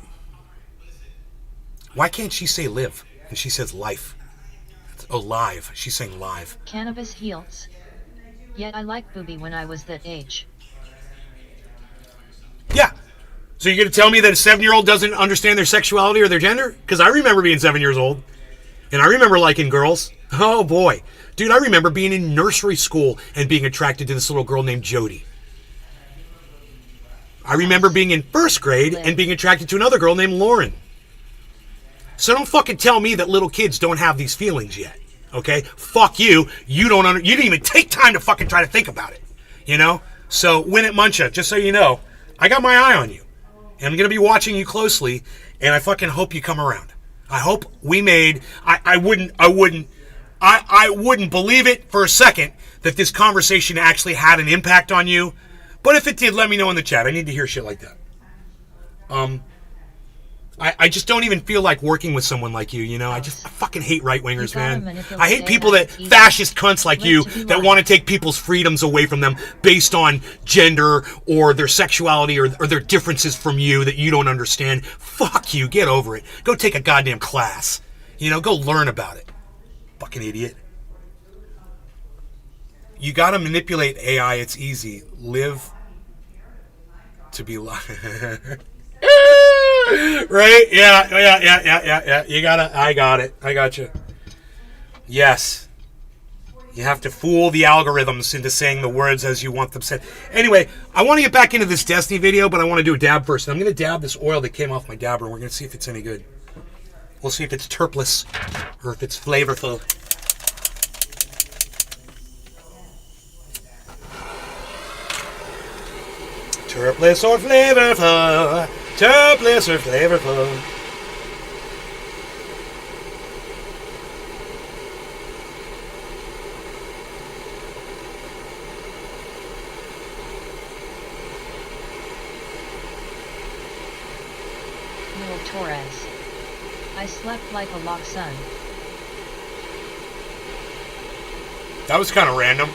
Why can't she say live? And she says life. Oh, live. She's saying live.
Cannabis heals. Yet I like booby when I was that age.
Yeah. So you're going to tell me that a 7-year-old doesn't understand their sexuality or their gender? Because I remember being 7 years old. And I remember liking girls. Oh, boy. Dude, I remember being in nursery school and being attracted to this little girl named Jody. I remember being in first grade and being attracted to another girl named Lauren. So don't fucking tell me that little kids don't have these feelings yet. Okay? Fuck you. You didn't even take time to fucking try to think about it. You know? So, Win it Muncha, just so you know, I got my eye on you. And I'm going to be watching you closely, and I fucking hope you come around. I hope we made... I wouldn't believe it for a second that this conversation actually had an impact on you. But if it did, let me know in the chat. I need to hear shit like that. I just don't even feel like working with someone like you, you know? I fucking hate right-wingers, man. I hate people that, fascist cunts like you, that want to take people's freedoms away from them based on gender or their sexuality or their differences from you that you don't understand. Fuck you, get over it. Go take a goddamn class. You know, go learn about it. Fucking idiot. You gotta manipulate AI, it's easy. Live to be live. Right? Yeah. You gotta, I got it. I got you. Yes. You have to fool the algorithms into saying the words as you want them said. Anyway, I want to get back into this Destiny video, but I want to do a dab first. And I'm going to dab this oil that came off my dabber, and we're going to see if it's any good. We'll see if it's terpless or if it's flavorful. Terpless or flavorful. Terpless or flavorful.
Noel Torres. I slept like a log son.
That was kind of random.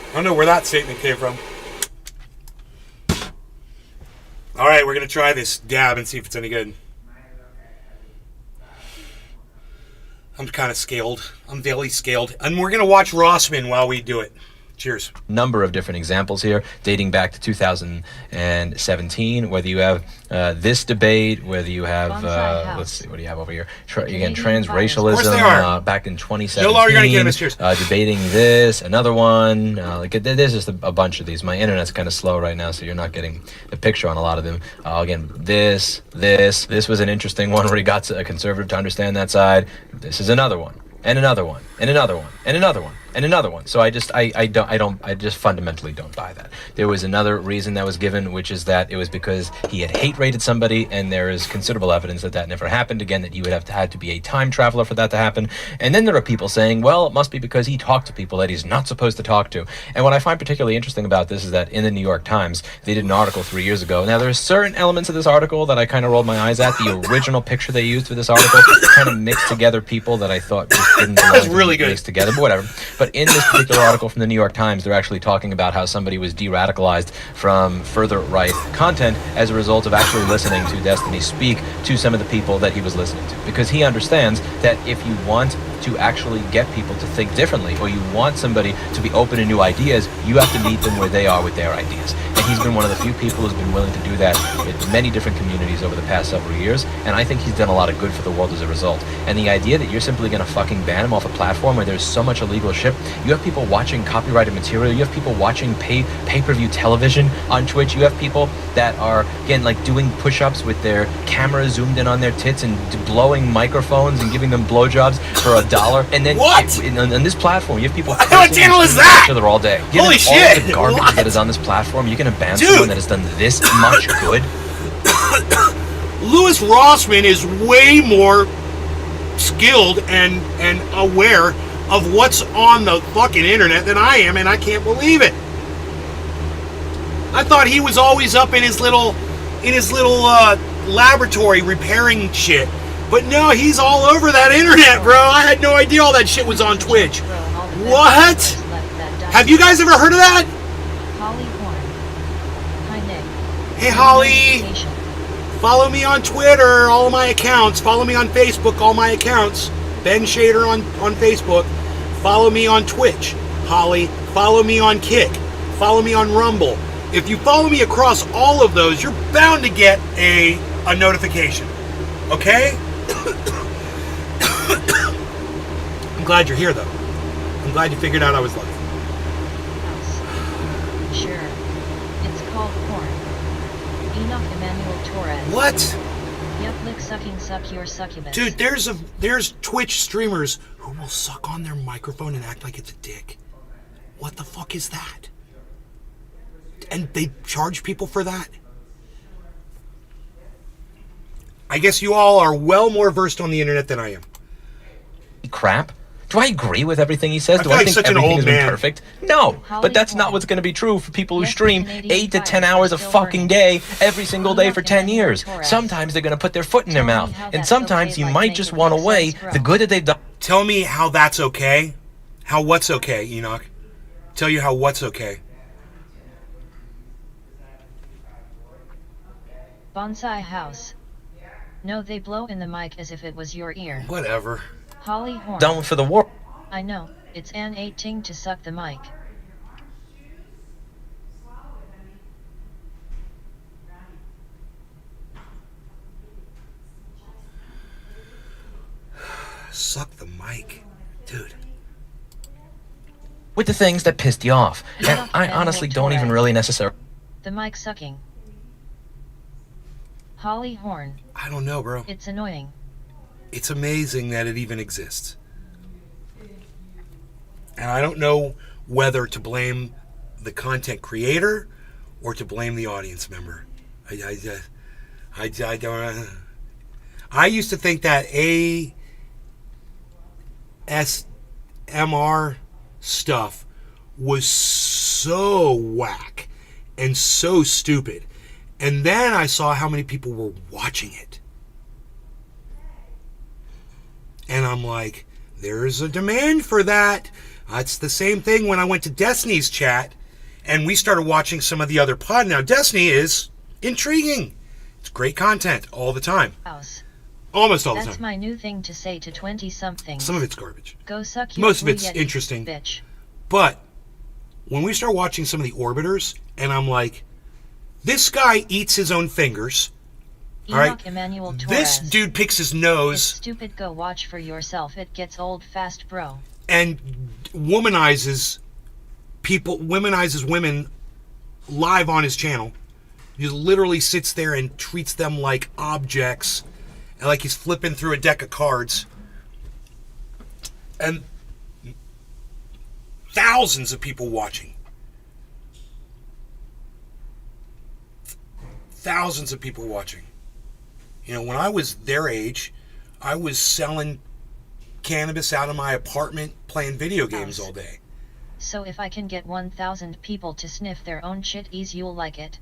I don't know where that statement came from. Alright, we're going to try this dab and see if it's any good. I'm kind of scaled. I'm very scaled. And we're going to watch Rossman while we do it. Cheers.
Number of different examples here, dating back to 2017, whether you have this debate, whether you have, let's see, what do you have over here? Again, transracialism back in 2017.
No longer going to get him. Cheers.
Debating this, another one. There's just a bunch of these. My internet's kind of slow right now, so you're not getting the picture on a lot of them. Again, this was an interesting one where he got a conservative to understand that side. This is another one. And another one, and another one, and another one, and another one. So I just fundamentally don't buy that. There was another reason that was given, which is that it was because he had hate rated somebody, and there is considerable evidence that that never happened. Again, that you would have had to be a time traveler for that to happen. And then there are people saying, well, it must be because he talked to people that he's not supposed to talk to. And what I find particularly interesting about this is that in the New York Times, they did an article 3 years ago. Now, there's certain elements of this article that I kind of rolled my eyes at. The original picture they used for this article kind of mixed together people that I thought just didn't belong
That's really good.
Mixed together, but whatever. But in this particular article from the New York Times, they're actually talking about how somebody was de-radicalized from further right content as a result of actually listening to Destiny speak to some of the people that he was listening to. Because he understands that if you want to actually get people to think differently, or you want somebody to be open to new ideas, you have to meet them where they are with their ideas. And he's been one of the few people who's been willing to do that in many different communities over the past several years, and I think he's done a lot of good for the world as a result. And the idea that you're simply going to fucking ban him off a platform where there's so much illegal shit, you have people watching copyrighted material, you have people watching pay-per-view television on Twitch, you have people that are, again, like doing push-ups with their camera zoomed in on their tits and blowing microphones and giving them blowjobs for $1. And then on this platform, you have people
what channel is that?
each other all day.
Holy shit!
All the garbage that is on this platform, you're going to ban someone that has done this much good?
Louis Rossman is way more skilled and aware of what's on the fucking internet than I am, and I can't believe it. I thought he was always up in his little laboratory repairing shit. But no, he's all over that internet, bro. I had no idea all that shit was on Twitch. What? Have you guys ever heard of that?
Holly Horn. Hi, Nick.
Hey, Holly. Follow me on Twitter, all my accounts. Follow me on Facebook, all my accounts. Ben Shader on Facebook. Follow me on Twitch, Holly. Follow me on Kick. Follow me on Rumble. If you follow me across all of those, you're bound to get a notification. Okay? I'm glad you're here, though. I'm glad you figured out I was live.
Sure. It's called porn. Enoch Emmanuel Torres.
What?
Yep, lick sucking suck your succubus.
Dude, there's Twitch streamers who will suck on their microphone and act like it's a dick. What the fuck is that? And they charge people for that? I guess you all are well more versed on the internet than I am.
Crap. Do I agree with everything he says?
I
Do
feel
I
like
think
such an
everything
old
has been
man.
perfect? No,
Holly
but that's not
Horn.
what's going to be true for people who
Yes,
stream
Canadian
8 to 10
fire
hours a
still
fucking
burning.
day every single day for 10
Emmanuel
years.
Torres.
Sometimes they're going to put their foot in their
Tell me
mouth,
how
and
that's
sometimes
okay,
you
like
might
make
just
it
want to
make
weigh
sense, bro.
the good that they've done.
Tell me how that's okay. How what's okay, Enoch? Tell you how what's okay.
Bonsai house. No, they blow in the mic as if it was your ear.
Whatever.
Holly Horn.
Done for the war.
I know, it's an 18 to suck the mic.
Suck the mic. Dude.
With the things that pissed you off. And
Enoch
I
Emmanuel
honestly don't even
Torres.
really necessarily.
The mic sucking. Holly Horn.
I don't know, bro.
It's annoying.
It's amazing that it even exists. And I don't know whether to blame the content creator or to blame the audience member. I don't. I used to think that ASMR stuff was so whack and so stupid. And then I saw how many people were watching it. And I'm like, there's a demand for that. It's the same thing when I went to Destiny's chat and we started watching some of the other pod. Now, Destiny is intriguing. It's great content all the time.
House.
Almost all the
That's
time.
my new thing to say to 20-somethings.
Some of it's garbage.
Go suck your
Most of
blue
it's
Yeti,
interesting.
bitch.
But when we start watching some of the Orbiters, and I'm like, this guy eats his own fingers. All right.
Enoch Emmanuel Torres.
This dude picks his
It's
nose
stupid. Go watch for yourself. It gets old fast, bro.
and womanizes people, womanizes women live on his channel. He literally sits there and treats them like objects, and like he's flipping through a deck of cards. And thousands of people watching. Thousands of people watching. You know, when I was their age, I was selling cannabis out of my apartment playing video games all day.
So if I can get 1,000 people to sniff their own shit, you'll like it.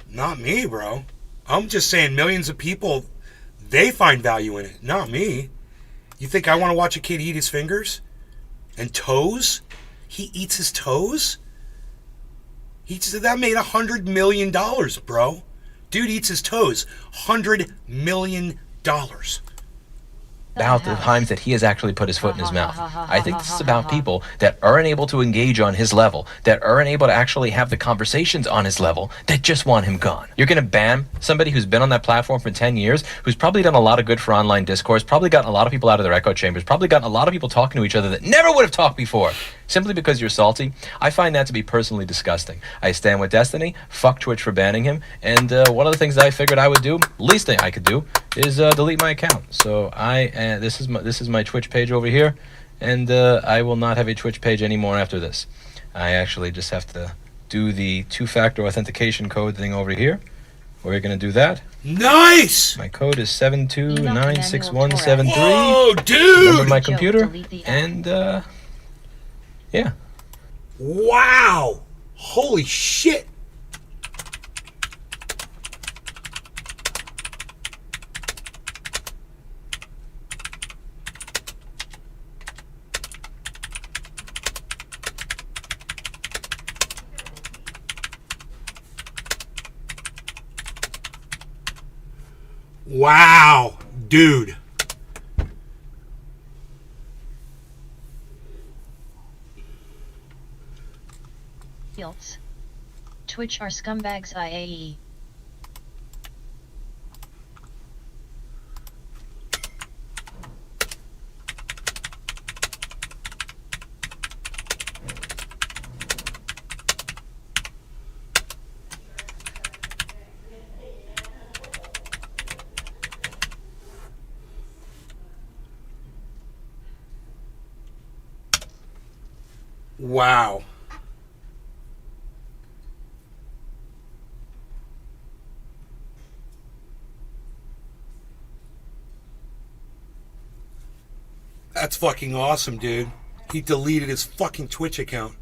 Not me, bro. I'm just saying millions of people, they find value in it. Not me. You think I want to watch a kid eat his fingers? And toes? He eats his toes? That made $100 million, bro. Dude eats his toes. $100 million.
About the times that he has actually put his foot in his mouth. I think this is about people that aren't able to engage on his level, that aren't able to actually have the conversations on his level, that just want him gone. You're going to ban somebody who's been on that platform for 10 years, who's probably done a lot of good for online discourse, probably gotten a lot of people out of their echo chambers, probably gotten a lot of people talking to each other that never would have talked before, simply because you're salty. I find that to be personally disgusting. I stand with Destiny, fuck Twitch for banning him, and one of the things that I figured I would do, least thing I could do, is delete my account. So this is my Twitch page over here, and I will not have a Twitch page anymore after this. I actually just have to do the two-factor authentication code thing over here. We're gonna do that.
Nice!
My code is 7296173.
Whoa,
Remember
dude!
my
Joke,
computer,
delete the app.
and yeah.
Wow! Holy shit! Wow, dude.
Fields. Twitch are scumbags IAE.
Wow. That's fucking awesome, dude. He deleted his fucking Twitch account.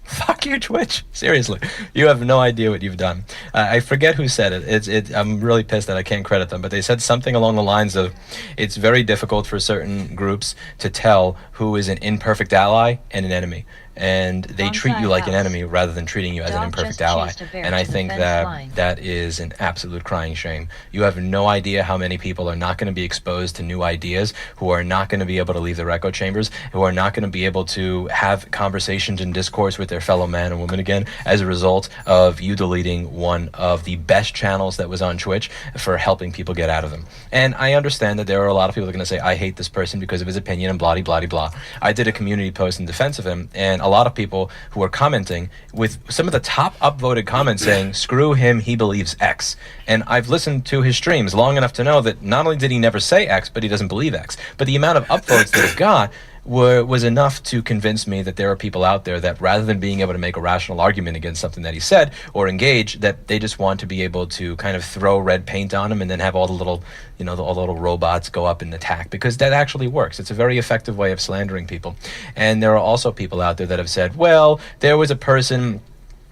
Fuck you, Twitch. Seriously, you have no idea what you've done. I forget who said it. I'm really pissed that I can't credit them, but they said something along the lines of, it's very difficult for certain groups to tell who is an imperfect ally and an enemy. And they treat you like an enemy rather than treating you as an imperfect ally. And I think that that is an absolute crying shame. You have no idea how many people are not going to be exposed to new ideas, who are not going to be able to leave their echo chambers, who are not going to be able to have conversations and discourse with their fellow man and woman again as a result of you deleting one of the best channels that was on Twitch for helping people get out of them. And I understand that there are a lot of people that are going to say, I hate this person because of his opinion and blah, blah, blah, blah. I did a community post in defense of him, and a lot of people who are commenting with some of the top upvoted comments saying, screw him, he believes X. And I've listened to his streams long enough to know that not only did he never say X, but he doesn't believe X. But the amount of upvotes that it got was enough to convince me that there are people out there that rather than being able to make a rational argument against something that he said or engage, that they just want to be able to kind of throw red paint on him and then have all the little, you know, all the little robots go up and attack, because that actually works. It's a very effective way of slandering people. And there are also people out there that have said, well, there was a person,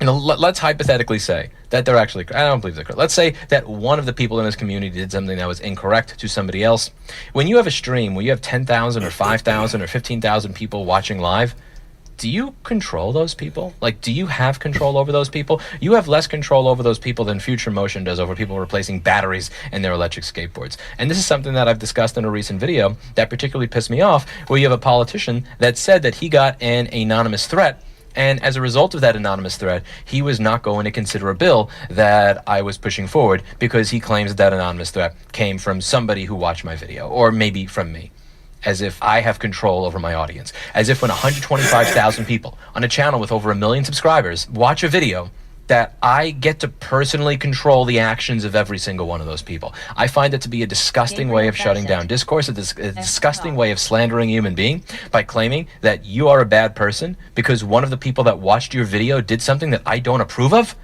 you know, let's hypothetically say that they're actually, I don't believe they're correct. Let's say that one of the people in this community did something that was incorrect to somebody else. When you have a stream where you have 10,000 or 5,000 or 15,000 people watching live, do you control those people? Like, do you have control over those people? You have less control over those people than Future Motion does over people replacing batteries in their electric skateboards. And this is something that I've discussed in a recent video that particularly pissed me off, where you have a politician that said that he got an anonymous threat, and as a result of that anonymous threat, he was not going to consider a bill that I was pushing forward because he claims that anonymous threat came from somebody who watched my video, or maybe from me. As if I have control over my audience. As if when 125,000 people on a channel with over 1 million subscribers watch a video, that I get to personally control the actions of every single one of those people. I find it to be a disgusting way of shutting down discourse, a disgusting way of slandering a human being by claiming that you are a bad person because one of the people that watched your video did something that I don't approve of.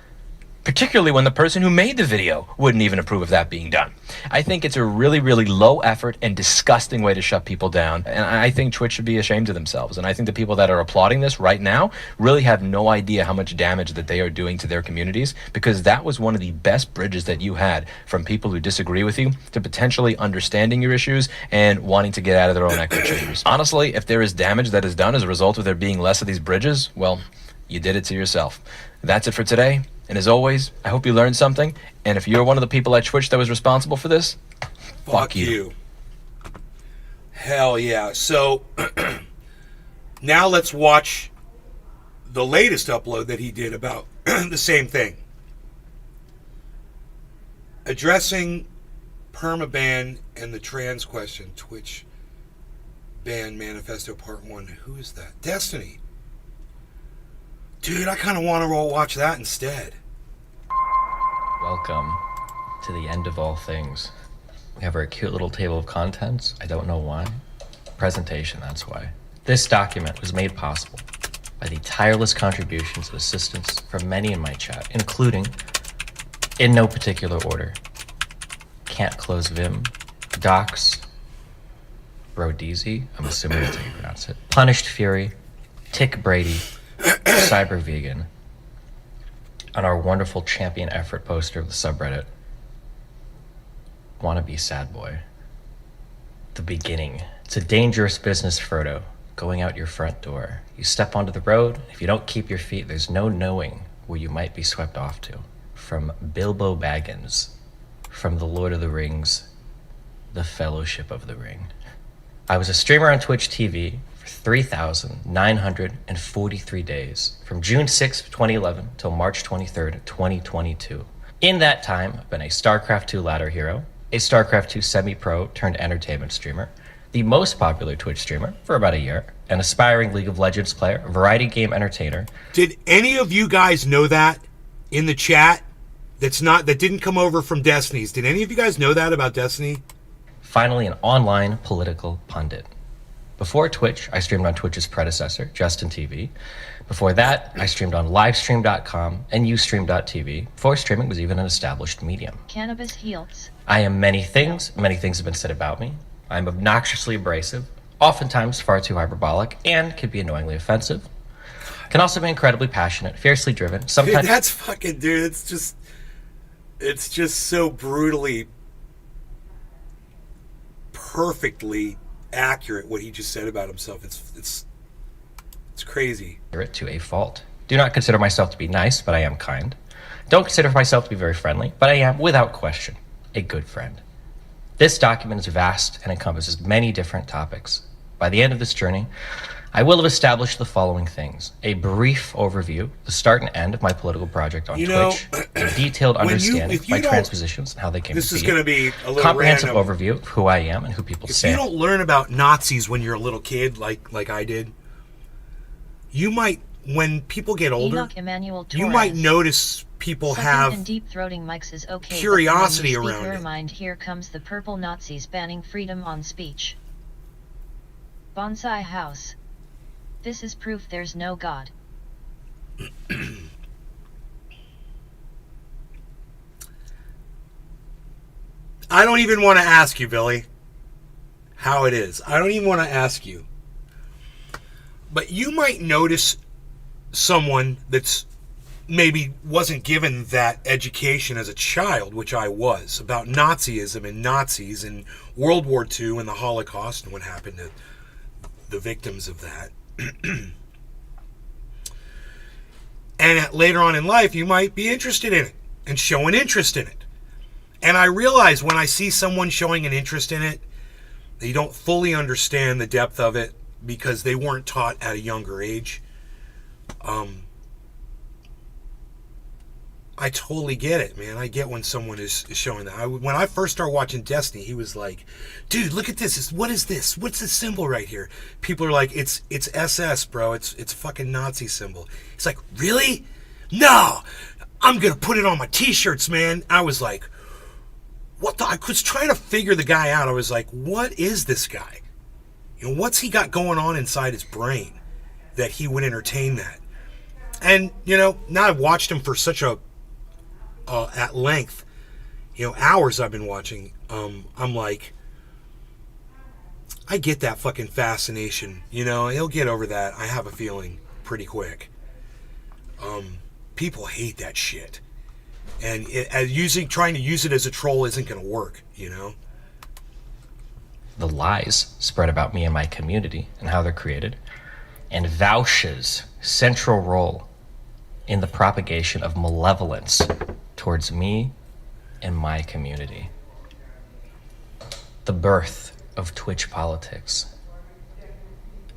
Particularly when the person who made the video wouldn't even approve of that being done. I think it's a really, really low effort and disgusting way to shut people down. And I think Twitch should be ashamed of themselves. And I think the people that are applauding this right now really have no idea how much damage that they are doing to their communities, because that was one of the best bridges that you had from people who disagree with you to potentially understanding your issues and wanting to get out of their own echo chambers. Honestly, if there is damage that is done as a result of there being less of these bridges, well, you did it to yourself. That's it for today. And as always, I hope you learned something. And if you're one of the people at Twitch that was responsible for this, fuck you.
Hell yeah. So now let's watch the latest upload that he did about the same thing. Addressing permaban and the trans question. Twitch ban manifesto part 1. Who is that? Destiny. Dude, I kind of want to watch that instead.
Welcome to the end of all things. We have our cute little table of contents. I don't know why. Presentation, that's why. This document was made possible by the tireless contributions and assistance from many in my chat, including, in no particular order, Can't Close Vim, Docs, Brodeezy, I'm assuming that's how you pronounce it, Punished Fury, Tick Brady, Cyber Vegan, on our wonderful champion effort poster of the subreddit, Wannabe Sad Boy. The beginning. It's a dangerous business, Frodo, going out your front door. You step onto the road, if you don't keep your feet, there's no knowing where you might be swept off to. From Bilbo Baggins. from The Lord of the Rings, The Fellowship of the Ring. I was a streamer on Twitch TV for 3,943 days, from June 6th, 2011 till March 23rd, 2022. In that time, I've been a StarCraft II ladder hero, a StarCraft II semi-pro turned entertainment streamer, the most popular Twitch streamer for about a year, an aspiring League of Legends player, variety game entertainer.
Did any of you guys know that in the chat? That didn't come over from Destiny's. Did any of you guys know that about Destiny?
Finally, an online political pundit. Before Twitch, I streamed on Twitch's predecessor, Justin TV. Before that, I streamed on livestream.com and ustream.tv, before streaming was even an established medium.
Cannabis heals.
I am many things. Many things have been said about me. I'm obnoxiously abrasive, oftentimes far too hyperbolic, and can be annoyingly offensive. Can also be incredibly passionate, fiercely driven, sometimes...
Dude, that's fucking... Dude, it's just so brutally, perfectly accurate what he just said about himself. It's crazy.
...to a fault. Do not consider myself to be nice, but I am kind. Don't consider myself to be very friendly, but I am, without question, a good friend. This document is vast and encompasses many different topics. By the end of this journey, I will have established the following things: a brief overview, the start and end of my political project on Twitch, a detailed understanding of my transpositions and how they came to be.
This is going to be a little
comprehensive
random.
overview of who I am and who people say.
If you don't learn about Nazis when you're a little kid, like I did, you might, when people get older, you might notice people have
and deep throating mics is okay,
curiosity
but when you
around
speak your
it.
mind, here comes the purple Nazis banning freedom on speech. Bonsai house. This is proof there's no God.
I don't even want to ask you, Billy, how it is. I don't even want to ask you. But you might notice someone that's maybe wasn't given that education as a child, which I was, about Nazism and Nazis and World War II and the Holocaust and what happened to the victims of that. And later on in life, you might be interested in it and show an interest in it. And I realize when I see someone showing an interest in it, they don't fully understand the depth of it because they weren't taught at a younger age. I totally get it, man. I get when someone is showing that. When I first started watching Destiny, he was like, dude, look at this. What is this? What's this symbol right here? People are like, it's SS, bro. It's a fucking Nazi symbol. It's like, really? No! I'm going to put it on my t-shirts, man. I was like, what the? I was trying to figure the guy out. I was like, what is this guy? You know, what's he got going on inside his brain that he would entertain that? And, you know, now I've watched him for such a at length, you know, hours I've been watching, I'm like, I get that fucking fascination, you know, he'll get over that, I have a feeling, pretty quick. People hate that shit, and trying to use it as a troll isn't gonna work, you know.
The lies spread about me and my community and how they're created, and Vouch's central role in the propagation of malevolence towards me and my community. The birth of Twitch politics.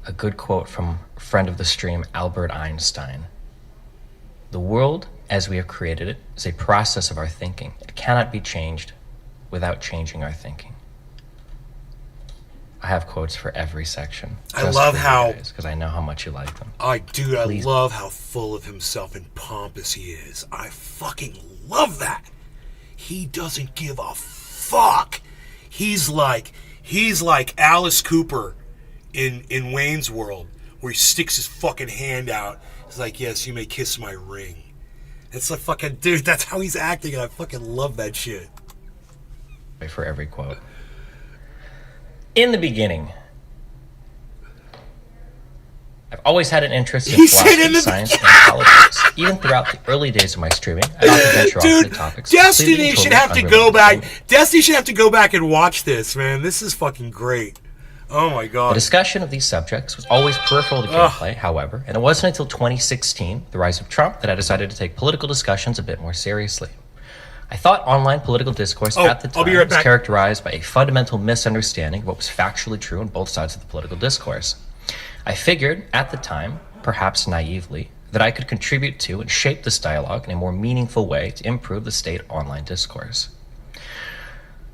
A good quote from a friend of the stream, Albert Einstein. The world, as we have created it, is a process of our thinking. It cannot be changed without changing our thinking. I have quotes for every section.
I love how,
because I know how much you like them.
Dude, I love how full of himself and pompous he is. I fucking love that. He doesn't give a fuck. He's like Alice Cooper in Wayne's World, where he sticks his fucking hand out. He's like, yes, you may kiss my ring. It's like, fucking, dude, that's how he's acting, and I fucking love that shit.
For every quote. In the beginning, I've always had an interest in philosophy, science, and politics. Even throughout the early days of my streaming, I often venture off into topics.
Destiny should have to go back. Destiny should have to go back and watch this, man. This is fucking great. Oh my god.
The discussion of these subjects was always peripheral to gameplay, however, and it wasn't until 2016, the rise of Trump, that I decided to take political discussions a bit more seriously. I thought online political discourse at the
I'll be
time
right
was
back.
characterized by a fundamental misunderstanding of what was factually true on both sides of the political discourse. I figured, at the time, perhaps naively, that I could contribute to and shape this dialogue in a more meaningful way to improve the state of online discourse.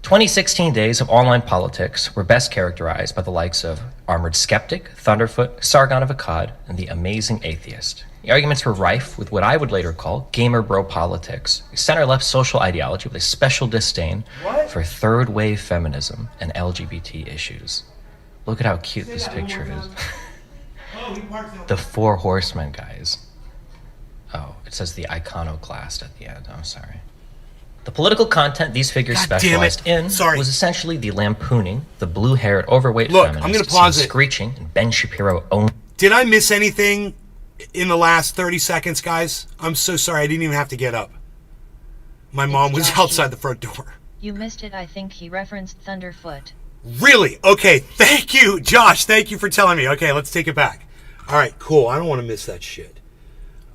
2016 days of online politics were best characterized by the likes of Armored Skeptic, Thunderfoot, Sargon of Akkad, and the Amazing Atheist. The arguments were rife with what I would later call gamer bro politics, a center-left social ideology with a special disdain for third-wave feminism and LGBT issues. Look at how cute this picture is. The Four Horsemen, guys. Oh, it says the iconoclast at the end. I'm sorry. The political content these figures
God damn it.
specialized in
Sorry.
was essentially the lampooning, the blue-haired, overweight
Look,
feminist
I'm gonna pause
seen
it.
screeching, and Ben Shapiro owned.
Did I miss anything in the last 30 seconds, guys? I'm so sorry. I didn't even have to get up. My mom was
Josh.
outside the front door.
You missed it. I think he referenced Thunderfoot.
Really? Okay, thank you, Josh. Thank you for telling me. Okay, let's take it back. All right, cool. I don't want to miss that shit.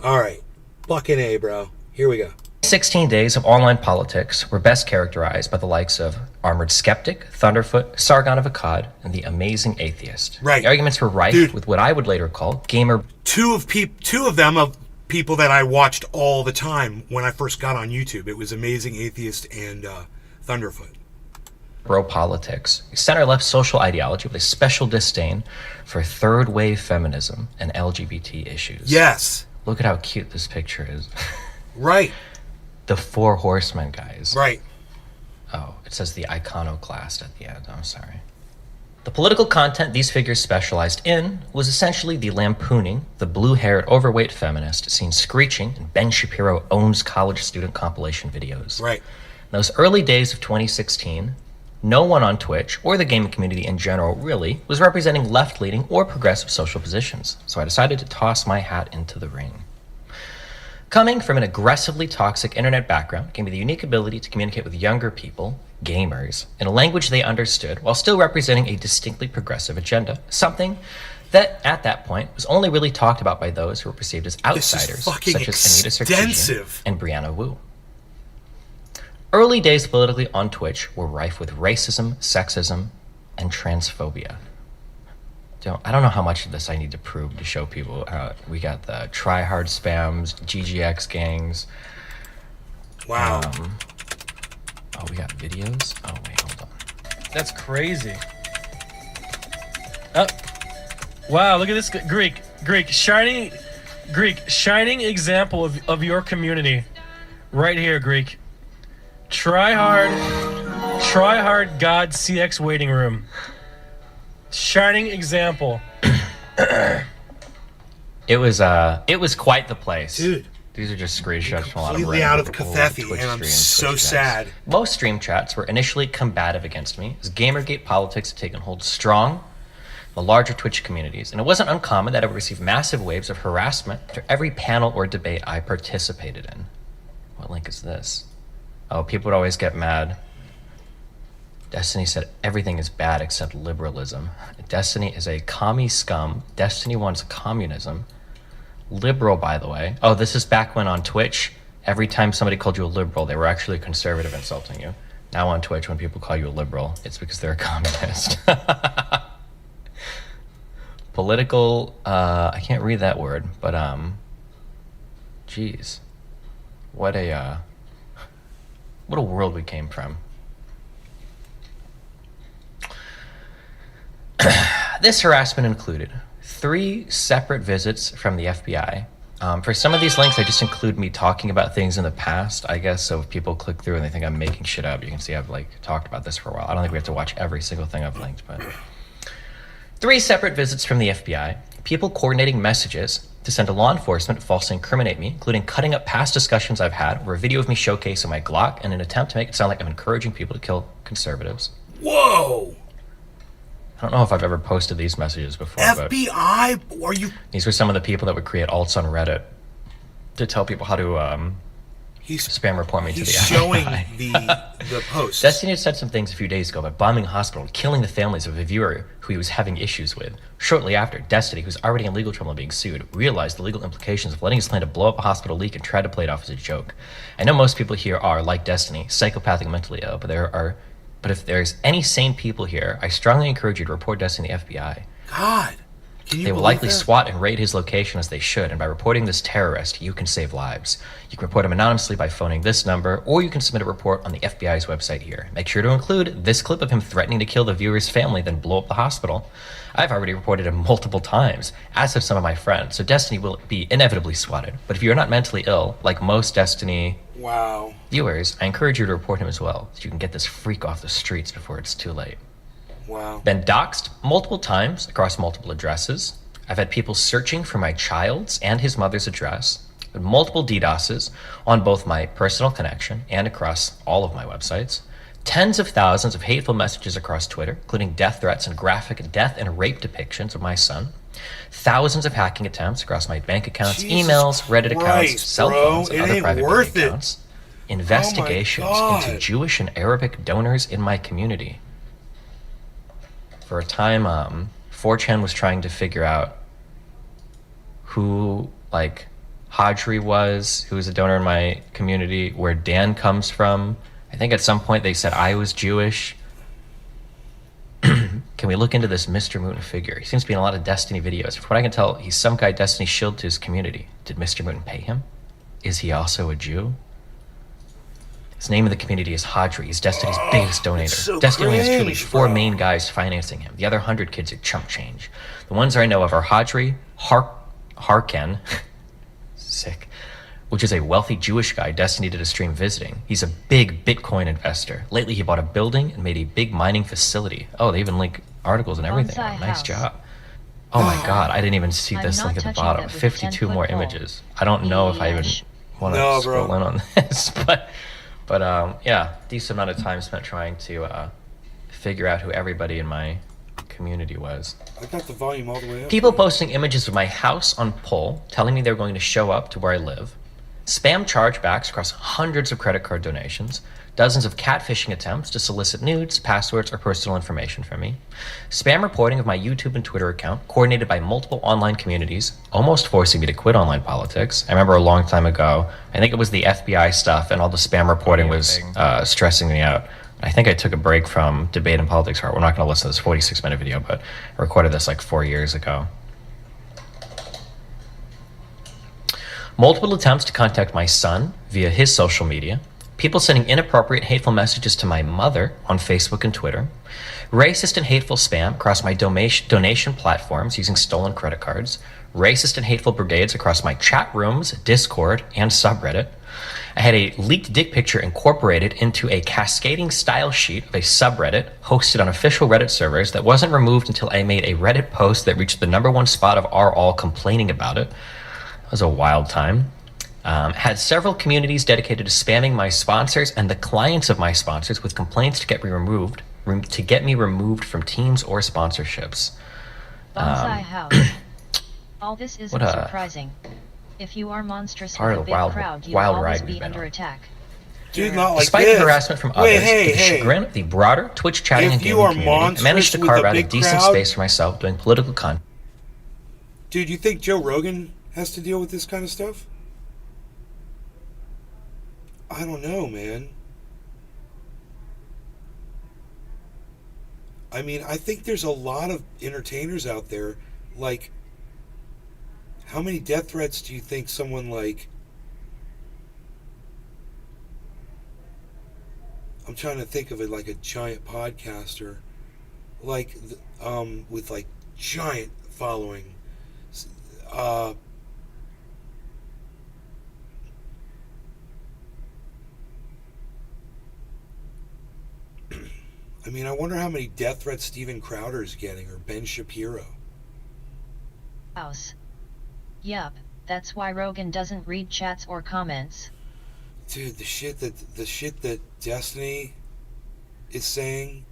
All right. Fucking A, bro. Here we go.
16 days of online politics were best characterized by the likes of Armored Skeptic, Thunderfoot, Sargon of Akkad, and the Amazing Atheist.
Right.
The arguments were rife
Dude.
with what I would later call gamer
Two of them of people that I watched all the time when I first got on YouTube. It was Amazing Atheist and Thunderfoot.
bro politics, a center-left social ideology with a special disdain for third-wave feminism and LGBT issues.
Yes.
Look at how cute this picture is.
Right.
The Four Horsemen, guys.
Right.
Oh, it says the iconoclast at the end. I'm sorry. The political content these figures specialized in was essentially the lampooning, the blue-haired, overweight feminist seen screeching in Ben Shapiro owns college student compilation videos.
Right.
In those early days of 2016, no one on Twitch, or the gaming community in general really, was representing left-leaning or progressive social positions, so I decided to toss my hat into the ring. Coming from an aggressively toxic internet background gave me the unique ability to communicate with younger people, gamers, in a language they understood while still representing a distinctly progressive agenda, something that, at that point, was only really talked about by those who were perceived as
This is
outsiders,
fucking
such as Anita Sarkeesian
extensive.
and Brianna Wu. Early days politically on Twitch were rife with racism, sexism, and transphobia. I don't know how much of this I need to prove to show people. We got the try-hard spams, GGX gangs.
Wow.
Oh, we got videos? Oh, wait, hold on.
That's crazy. Oh, wow! Look at this Greek shining example of your community, right here, Greek. Try hard God CX waiting room. Shining example.
It was quite the place.
Dude.
These are just screenshots from a lot of
Completely
random
out of
Liverpool
Covfefe,
Twitch
and I'm
streams,
so
Twitch chats.
sad.
Most stream chats were initially combative against me, as Gamergate politics had taken hold strong in the larger Twitch communities, and it wasn't uncommon that I would receive massive waves of harassment after every panel or debate I participated in. What link is this? Oh, people would always get mad. Destiny said everything is bad except liberalism. Destiny is a commie scum. Destiny wants communism. Liberal, by the way. Oh, this is back when on Twitch, every time somebody called you a liberal, they were actually a conservative insulting you. Now on Twitch, when people call you a liberal, it's because they're a communist. Political, I can't read that word, but geez. What a world we came from. This harassment included 3 separate visits from the FBI. For some of these links, I just include me talking about things in the past, I guess, so if people click through and they think I'm making shit up, you can see I've talked about this for a while. I don't think we have to watch every single thing I've linked, but 3 separate visits from the FBI, people coordinating messages to send to law enforcement falsely incriminate me, including cutting up past discussions I've had or a video of me showcasing my Glock in an attempt to make it sound like I'm encouraging people to kill conservatives.
Whoa.
I don't know if I've ever posted these messages before, but
FBI? Are you?
these were some of the people that would create alts on Reddit to tell people how to
He's
spam report me to
he's
the
showing
FBI.
the posts.
Destiny had said some things a few days ago about bombing a hospital and killing the families of a viewer who he was having issues with. Shortly after, Destiny, who's already in legal trouble and being sued, realized the legal implications of letting his plan to blow up a hospital leak and tried to play it off as a joke. I know most people here are, like Destiny, psychopathic and mentally ill, but if there's any sane people here, I strongly encourage you to report Destiny to the FBI.
God. Can you
They will
believe
likely
that?
SWAT and raid his location as they should, and by reporting this terrorist, you can save lives. You can report him anonymously by phoning this number, or you can submit a report on the FBI's website here. Make sure to include this clip of him threatening to kill the viewer's family, then blow up the hospital. I've already reported him multiple times, as have some of my friends, so Destiny will be inevitably swatted. But if you're not mentally ill, like most Destiny
Wow.
viewers, I encourage you to report him as well, so you can get this freak off the streets before it's too late.
Wow.
Been doxxed multiple times across multiple addresses. I've had people searching for my child's and his mother's address, with multiple DDoSes on both my personal connection and across all of my websites. Tens of thousands of hateful messages across Twitter, including death threats and graphic death and rape depictions of my son. Thousands of hacking attempts across my bank accounts,
Jesus
it Reddit accounts,
Christ,
cell
bro.
phones, and
It
other
ain't
private
worth
bank
it.
accounts. Investigations
God.
into Jewish and Arabic donors in my community. For a time, 4chan was trying to figure out who, like, Hadri was, who was a donor in my community, where Dan comes from. I think at some point they said I was Jewish. Can we look into this Mr. Mutin figure? He seems to be in a lot of Destiny videos. From what I can tell, he's some guy Destiny shielded to his community. Did Mr. Mutin pay him? Is he also a Jew? His name in the community is Hadri. He's Destiny's biggest donator.
so
Destiny only has truly
cringe,
4
bro.
main guys financing him. The other 100 kids are chump change. The ones I know of are Hadri, Harken, sick, which is a wealthy Jewish guy Destiny did a stream visiting. He's a big Bitcoin investor. Lately, he bought a building and made a big mining facility. Oh, they even link articles and everything.
Bonsai
Nice
house.
job. Oh my God, I didn't even see
I'm
this
not
link at the
touching
bottom.
that with
52 more
10-foot pole.
images. I don't know if I even
Yeesh.
want to
No,
scroll
bro.
in on this, but yeah, decent amount of time spent trying to figure out who everybody in my community was.
I got the volume all the way up.
People posting images of my house on pull, telling me they were going to show up to where I live. Spam chargebacks across hundreds of credit card donations. Dozens of catfishing attempts to solicit nudes, passwords, or personal information from me. Spam reporting of my YouTube and Twitter account, coordinated by multiple online communities, almost forcing me to quit online politics. I remember a long time ago, I think it was the FBI stuff, and all the spam reporting was stressing me out. I think I took a break from debate and politics. We're not going to listen to this 46-minute video, but I recorded this like 4 years ago. Multiple attempts to contact my son via his social media. People sending inappropriate, hateful messages to my mother on Facebook and Twitter. Racist and hateful spam across my donation platforms using stolen credit cards. Racist and hateful brigades across my chat rooms, Discord, and subreddit. I had a leaked dick picture incorporated into a cascading style sheet of a subreddit hosted on official Reddit servers that wasn't removed until I made a Reddit post that reached the #1 spot of r all complaining about it. That was a wild time. Had several communities dedicated to spamming my sponsors and the clients of my sponsors with complaints to get me removed from teams or sponsorships.
Bonsai house. All this isn't
what a
surprising. If you are monstrous
part
with
of
a
the
big crowd, you'll
wild
always
ride we've
be
been
under
on.
attack.
Dude, not like
Despite
this.
the harassment from
Wait,
others,
hey,
to the
hey.
chagrin of the broader Twitch chatting
If
and
you
gaming
are
community, I managed to
monstrous
carve
with a
out a
big
decent
crowd-
space for myself doing political content.
Dude, you think Joe Rogan has to deal with this kind of stuff? I don't know, man. I mean, I think there's a lot of entertainers out there. Like, how many death threats do you think someone like... I'm trying to think of it like a giant podcaster. Like, with like giant following. I mean, I wonder how many death threats Steven Crowder's getting, or Ben Shapiro.
House. Yup, that's why Rogan doesn't read chats or comments.
Dude, the shit that Destiny is saying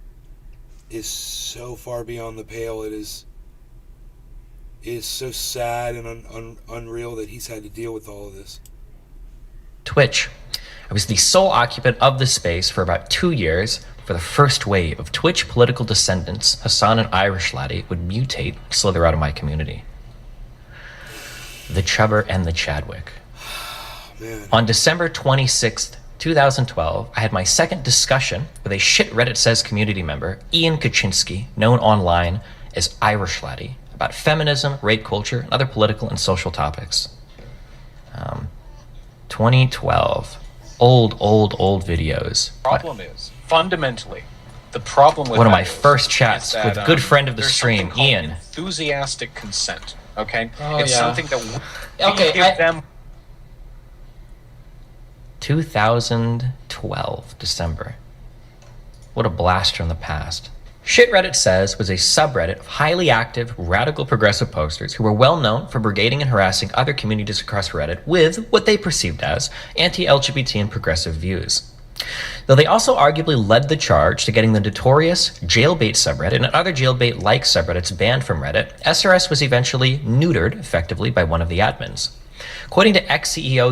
is so far beyond the pale. It is so sad and unreal that he's had to deal with all of this.
Twitch. I was the sole occupant of the space for about 2 years before the first wave of Twitch political descendants, Hassan and Irish Laddie, would mutate and slither out of my community. The Chubber and the Chadwick.
Man.
On December 26th, 2012, I had my second discussion with a shit Reddit Says community member, Ian Kaczynski, known online as Irish Laddie, about feminism, rape culture, and other political and social topics. 2012. Old videos.
Problem is, fundamentally, the problem with
One of
that
my first chats
is that,
with a good friend of the
there's
stream,
something called
Ian.
enthusiastic consent. Okay,
Oh,
it's
yeah.
something that we
Okay,
give them.
2012, December. What a blast from the past. Shit Reddit Says was a subreddit of highly active, radical progressive posters who were well known for brigading and harassing other communities across Reddit with what they perceived as anti-LGBT and progressive views. Though they also arguably led the charge to getting the notorious Jailbait subreddit and other jailbait-like subreddits banned from Reddit, SRS was eventually neutered effectively by one of the admins. According to ex-CEO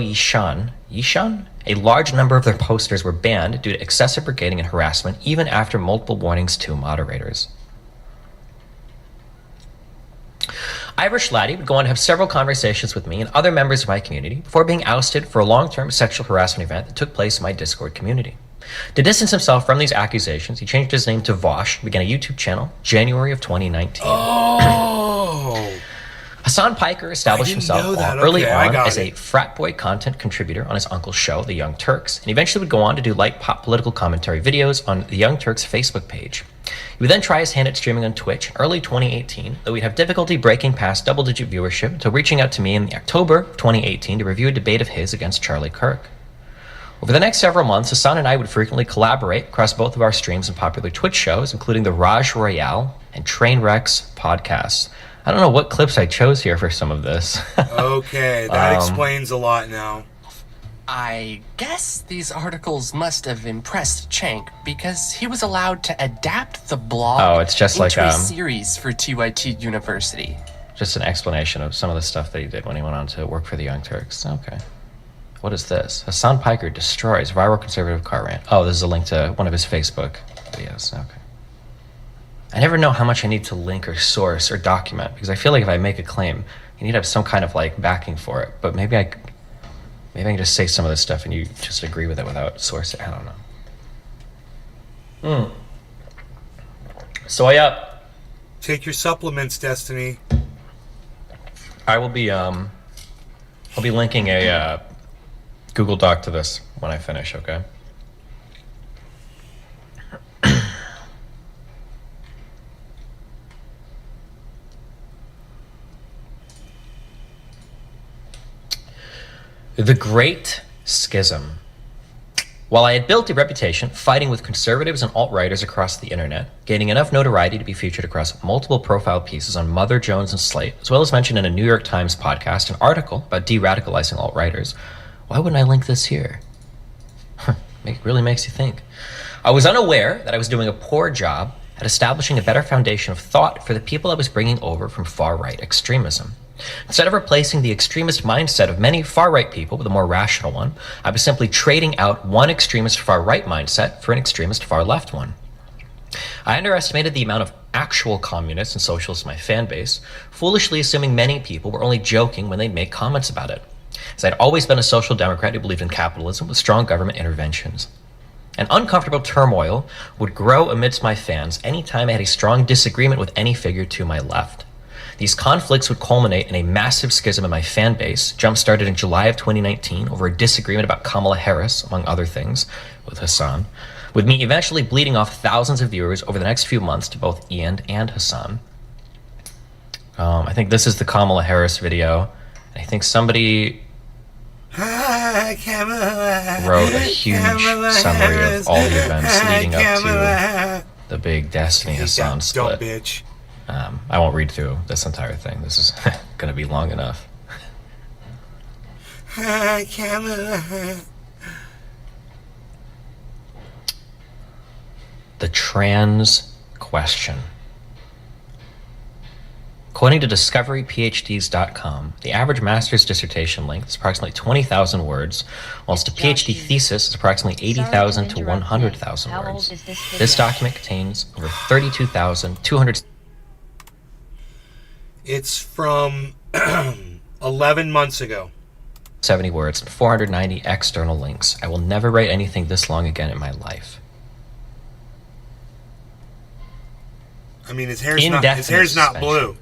Yishan, a large number of their posters were banned due to excessive brigading and harassment even after multiple warnings to moderators. Irish Laddie would go on to have several conversations with me and other members of my community before being ousted for a long-term sexual harassment event that took place in my Discord community. To distance himself from these accusations, he changed his name to Vosh and began a YouTube channel January of 2019.
Oh.
Hassan Piker established
I didn't know
himself
that.
early
Okay, I
on
got
as
it.
a frat boy content contributor on his uncle's show, The Young Turks, and eventually would go on to do light pop political commentary videos on The Young Turks Facebook page. He would then try his hand at streaming on Twitch in early 2018, though he'd have difficulty breaking past double-digit viewership until reaching out to me in October of 2018 to review a debate of his against Charlie Kirk. Over the next several months, Hassan and I would frequently collaborate across both of our streams and popular Twitch shows, including the Raj Royale and Trainwrecks podcasts. I don't know what clips I chose here for some of this.
Okay, that explains a lot now.
I guess these articles must have impressed Chank because he was allowed to adapt the blog
Oh, it's just
into
like,
a series for TYT University.
Just an explanation of some of the stuff that he did when he went on to work for the Young Turks. Okay. What is this? Hassan Piker destroys viral conservative car rant. Oh, this is a link to one of his Facebook videos. Okay. I never know how much I need to link or source or document because I feel like if I make a claim, you need to have some kind of like backing for it. But maybe I can just say some of this stuff and you just agree with it without sourcing. I don't know. Soy up.
Take your supplements, Destiny.
I will be I'll be linking a Google Doc to this when I finish, okay? The Great Schism. While I had built a reputation fighting with conservatives and alt-righters across the internet, gaining enough notoriety to be featured across multiple profile pieces on Mother Jones and Slate, as well as mentioned in a New York Times podcast, an article about de-radicalizing alt-righters, why wouldn't I link this here? It really makes you think. I was unaware that I was doing a poor job at establishing a better foundation of thought for the people I was bringing over from far-right extremism. Instead of replacing the extremist mindset of many far-right people with a more rational one, I was simply trading out one extremist far-right mindset for an extremist far-left one. I underestimated the amount of actual communists and socialists in my fan base, foolishly assuming many people were only joking when they make comments about it, as I'd always been a social democrat who believed in capitalism with strong government interventions. An uncomfortable turmoil would grow amidst my fans anytime I had a strong disagreement with any figure to my left. These conflicts would culminate in a massive schism in my fan base, jump-started in July of 2019 over a disagreement about Kamala Harris, among other things, with Hassan, with me eventually bleeding off thousands of viewers over the next few months to both Ian and Hassan. I think this is the Kamala Harris video. I think somebody wrote a huge summary of all the events leading up to the big Destiny Hassan split.
Dumb bitch.
I won't read through this entire thing. This is going to be long enough. The trans question. According to discoveryphds.com, the average master's dissertation length is approximately 20,000 words, whilst a PhD thesis is approximately 80,000 to 100,000
How old
words.
is this video?
This document contains over 32,200.
It's from 11 months ago.
70 words and 490 external links. I will never write anything this long again in my life.
I mean, his hair's
Indefinite
not
suspension.
blue.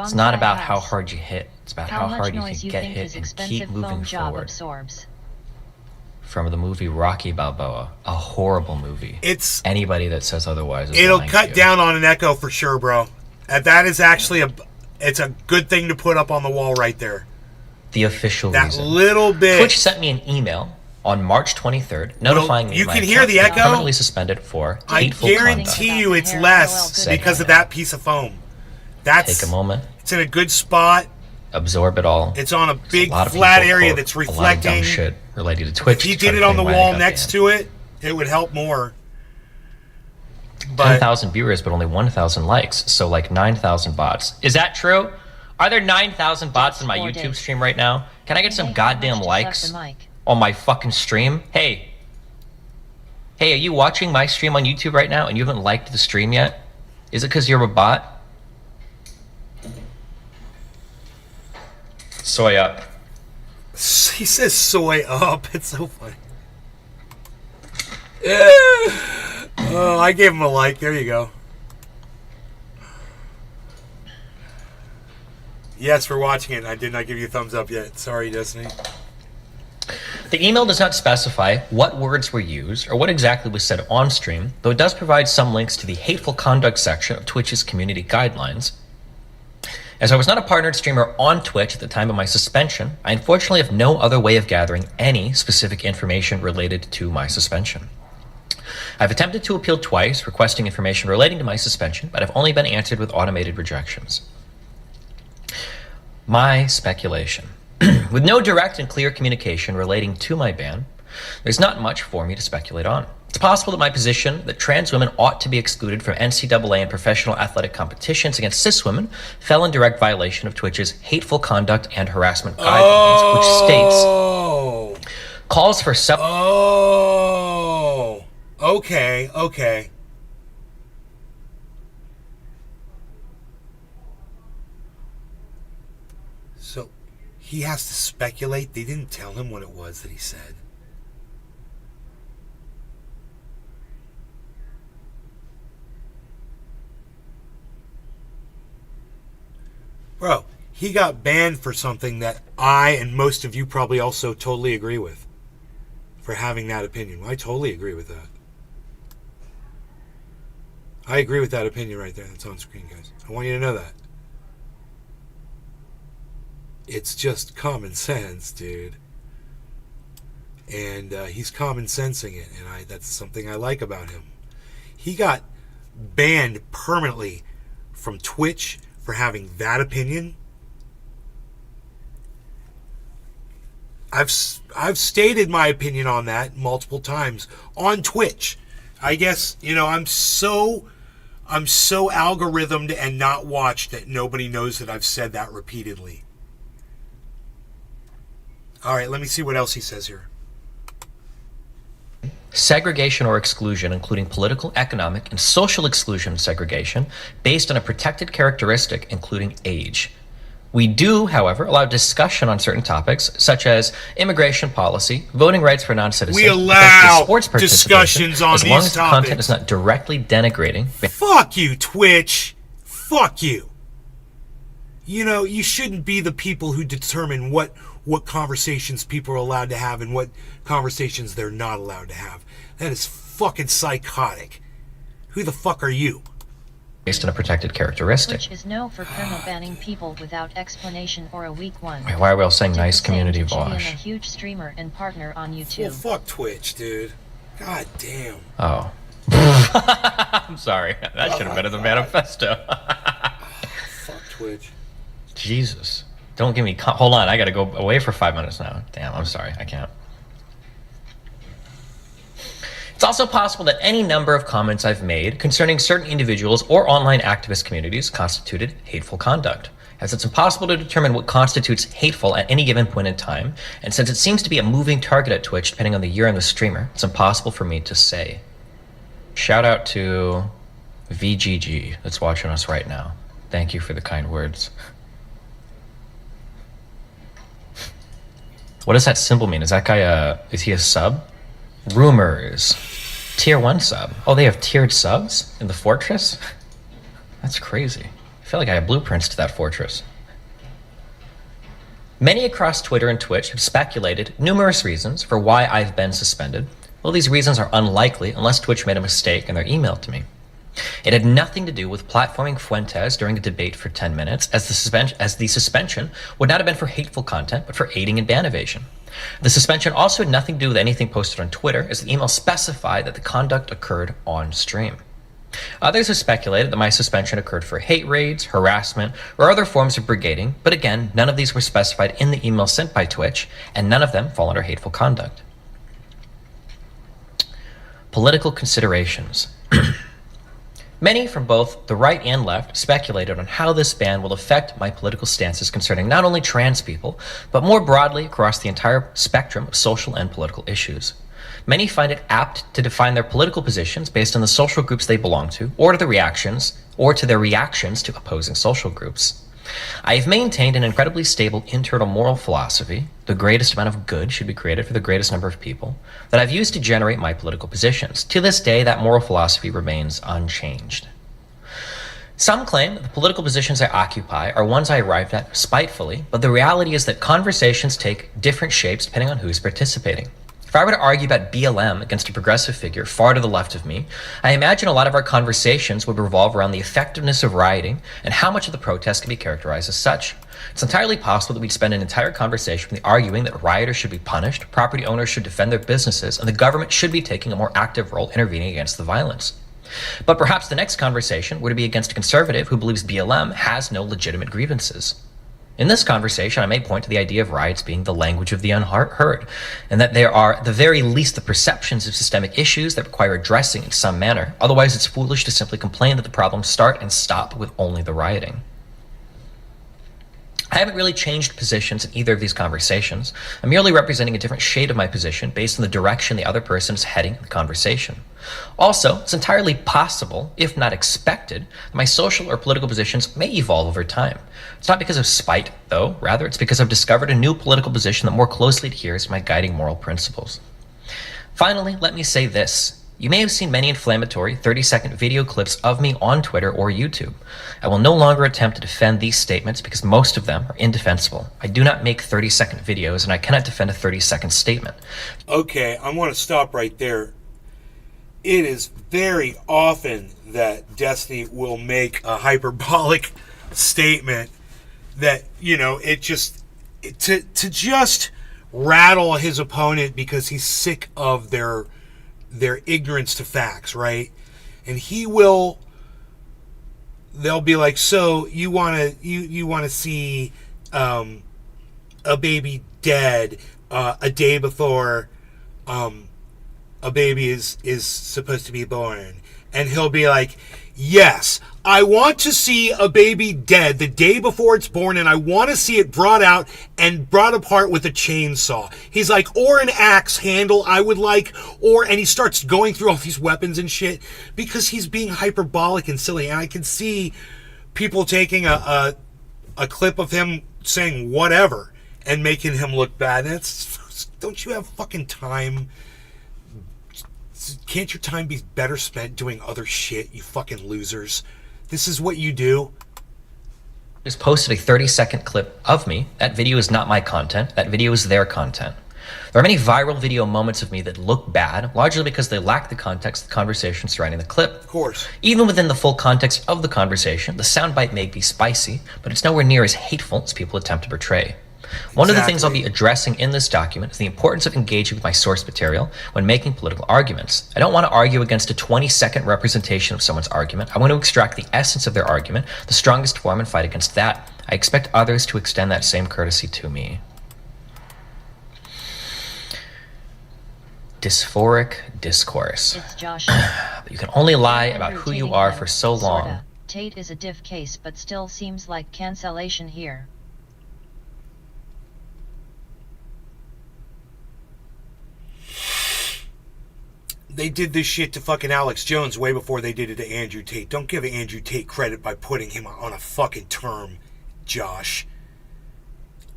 It's not
Bonsai
about how
house.
hard you hit. It's about
How
how
much
hard you
noise
can
you
get
think
hit
his
and
expensive
keep moving
foam job
forward.
absorbs?
From the movie Rocky Balboa, a horrible movie.
It's
Anybody that says otherwise is
it'll
lying to
cut
you.
down on an echo for sure, bro. And that is actually it's a good thing to put up on the wall right there.
The official
That
reason.
little bit.
Twitch sent me an email on March 23rd notifying me
you
my
can hear
account
the
was
echo?
permanently suspended for
I
hateful
guarantee
conduct.
you it's
Hair,
less
LOL,
because
good.
of that piece of foam. That's
Take a moment,
It's in a good spot.
absorb it all.
It's on a
There's
big
lot of
flat
people
area
quote
that's
a lot of
reflecting.
dumb shit related to Twitch.
If you
to try
did
to
it on the
claim why they
wall
got
next
banned.
to it, it would help more. But
10,000 viewers, but only 1,000 likes, so like 9,000 bots. Is that true? Are there 9,000 bots in my
Four
YouTube
days.
stream right now? Can I get some
Hey, how
goddamn
much to suck
likes
the mic?
on my fucking stream? Hey, are you watching my stream on YouTube right now and you haven't liked the stream yet? Is it because you're a bot? Soy up.
he says soy up. It's so funny. Oh, I gave him a like. There you go. Yes, for watching it. I did not give you a thumbs up yet. Sorry, Destiny.
The email does not specify what words were used or what exactly was said on stream, though it does provide some links to the hateful conduct section of Twitch's community guidelines. As I was not a partnered streamer on Twitch at the time of my suspension, I unfortunately have no other way of gathering any specific information related to my suspension. I've attempted to appeal twice, requesting information relating to my suspension, but I've only been answered with automated rejections. My speculation. With no direct and clear communication relating to my ban, there's not much for me to speculate on. It's possible that my position that trans women ought to be excluded from NCAA and professional athletic competitions against cis women fell in direct violation of Twitch's hateful conduct and harassment guidelines, which states calls for
Okay. So he has to speculate. They didn't tell him what it was that he said. Bro, he got banned for something that I and most of you probably also totally agree with. For having that opinion. I totally agree with that. I agree with that opinion right there. That's on screen, guys. I want you to know that. It's just common sense, dude. And he's common sensing it. And that's something I like about him. He got banned permanently from Twitch for having that opinion. I've stated my opinion on that multiple times on Twitch. I guess, I'm so algorithmed and not watched that nobody knows that I've said that repeatedly. All right, let me see what else he says here.
segregation or exclusion, including political, economic, and social exclusion and segregation, based on a protected characteristic, including age. We do, however, allow discussion on certain topics, such as immigration policy, voting rights for non-citizens,
We allow
effective sports participation,
discussions on
as long
these
as the content
topics.
is not directly denigrating.
Fuck you, Twitch. Fuck you. You shouldn't be the people who determine what conversations people are allowed to have and what conversations they're not allowed to have. That is fucking psychotic. Who the fuck are you?
Based on a protected characteristic.
Twitch is known for perma banning people without explanation or a weak one.
Wait, why are we all saying
Did
nice
the same
community
to Chilean, a
vosh?
huge streamer and partner on
Well,
YouTube.
fuck Twitch, dude. God damn.
Oh. I'm sorry. That should have been in the manifesto.
Fuck Twitch.
Jesus. Don't give me... Hold on, I gotta go away for 5 minutes now. Damn, I'm sorry. I can't. It's also possible that any number of comments I've made concerning certain individuals or online activist communities constituted hateful conduct, as it's impossible to determine what constitutes hateful at any given point in time, and since it seems to be a moving target at Twitch depending on the year and the streamer, it's impossible for me to say. Shout out to VGG that's watching us right now. Thank you for the kind words. What does that symbol mean? Is that guy is he a sub? Rumors. Tier 1 sub. Oh, they have tiered subs in the fortress? That's crazy. I feel like I have blueprints to that fortress. Many across Twitter and Twitch have speculated numerous reasons for why I've been suspended. Well, these reasons are unlikely unless Twitch made a mistake in their email to me. It had nothing to do with platforming Fuentes during a debate for 10 minutes, as the suspension would not have been for hateful content, but for aiding and ban evasion. The suspension also had nothing to do with anything posted on Twitter, as the email specified that the conduct occurred on stream. Others have speculated that my suspension occurred for hate raids, harassment, or other forms of brigading, but again, none of these were specified in the email sent by Twitch, and none of them fall under hateful conduct. Political considerations. Many from both the right and left speculated on how this ban will affect my political stances concerning not only trans people, but more broadly across the entire spectrum of social and political issues. Many find it apt to define their political positions based on the social groups they belong to, or to their reactions to opposing social groups. I have maintained an incredibly stable internal moral philosophy, the greatest amount of good should be created for the greatest number of people, that I've used to generate my political positions. To this day, that moral philosophy remains unchanged. Some claim that the political positions I occupy are ones I arrived at spitefully, but the reality is that conversations take different shapes depending on who's participating. If I were to argue about BLM against a progressive figure far to the left of me, I imagine a lot of our conversations would revolve around the effectiveness of rioting and how much of the protest can be characterized as such. It's entirely possible that we'd spend an entire conversation with arguing that rioters should be punished, property owners should defend their businesses, and the government should be taking a more active role intervening against the violence. But perhaps the next conversation were to be against a conservative who believes BLM has no legitimate grievances. In this conversation, I may point to the idea of riots being the language of the unheard, and that there are, at the very least, the perceptions of systemic issues that require addressing in some manner. Otherwise, it's foolish to simply complain that the problems start and stop with only the rioting. I haven't really changed positions in either of these conversations. I'm merely representing a different shade of my position based on the direction the other person is heading in the conversation. Also, it's entirely possible, if not expected, that my social or political positions may evolve over time. It's not because of spite, though. Rather, it's because I've discovered a new political position that more closely adheres to my guiding moral principles. Finally, let me say this. You may have seen many inflammatory 30-second video clips of me on Twitter or YouTube. I will no longer attempt to defend these statements because most of them are indefensible. I do not make 30-second videos, and I cannot defend a 30-second statement.
Okay, I want to stop right there. It is very often that Destiny will make a hyperbolic statement that, it just to just rattle his opponent because he's sick of their ignorance to facts, right? And they'll be like, so you want to see a baby dead a day before a baby is supposed to be born. And he'll be like, yes, I want to see a baby dead the day before it's born, and I want to see it brought out and brought apart with a chainsaw. He's like, or an axe handle I would like, and he starts going through all these weapons and shit because he's being hyperbolic and silly. And I can see people taking a clip of him saying whatever and making him look bad. And don't you have fucking time? Can't your time be better spent doing other shit, you fucking losers? This is what you do?
Just posted a 30-second clip of me. That video is not my content. That video is their content. There are many viral video moments of me that look bad, largely because they lack the context of the conversation surrounding the clip.
Of course.
Even within the full context of the conversation, the soundbite may be spicy, but it's nowhere near as hateful as people attempt to portray. One of the things I'll be addressing in this document is the importance of engaging with my source material when making political arguments. I don't want to argue against a 20-second representation of someone's argument. I want to extract the essence of their argument, the strongest form, and fight against that. I expect others to extend that same courtesy to me. dysphoric discourse.
It's Josh.
But you can only lie about who you are for so long.
Sorta. Tate is a diff case, but still seems like cancellation here.
They did this shit to fucking Alex Jones way before they did it to Andrew Tate. Don't give Andrew Tate credit by putting him on a fucking term, Josh.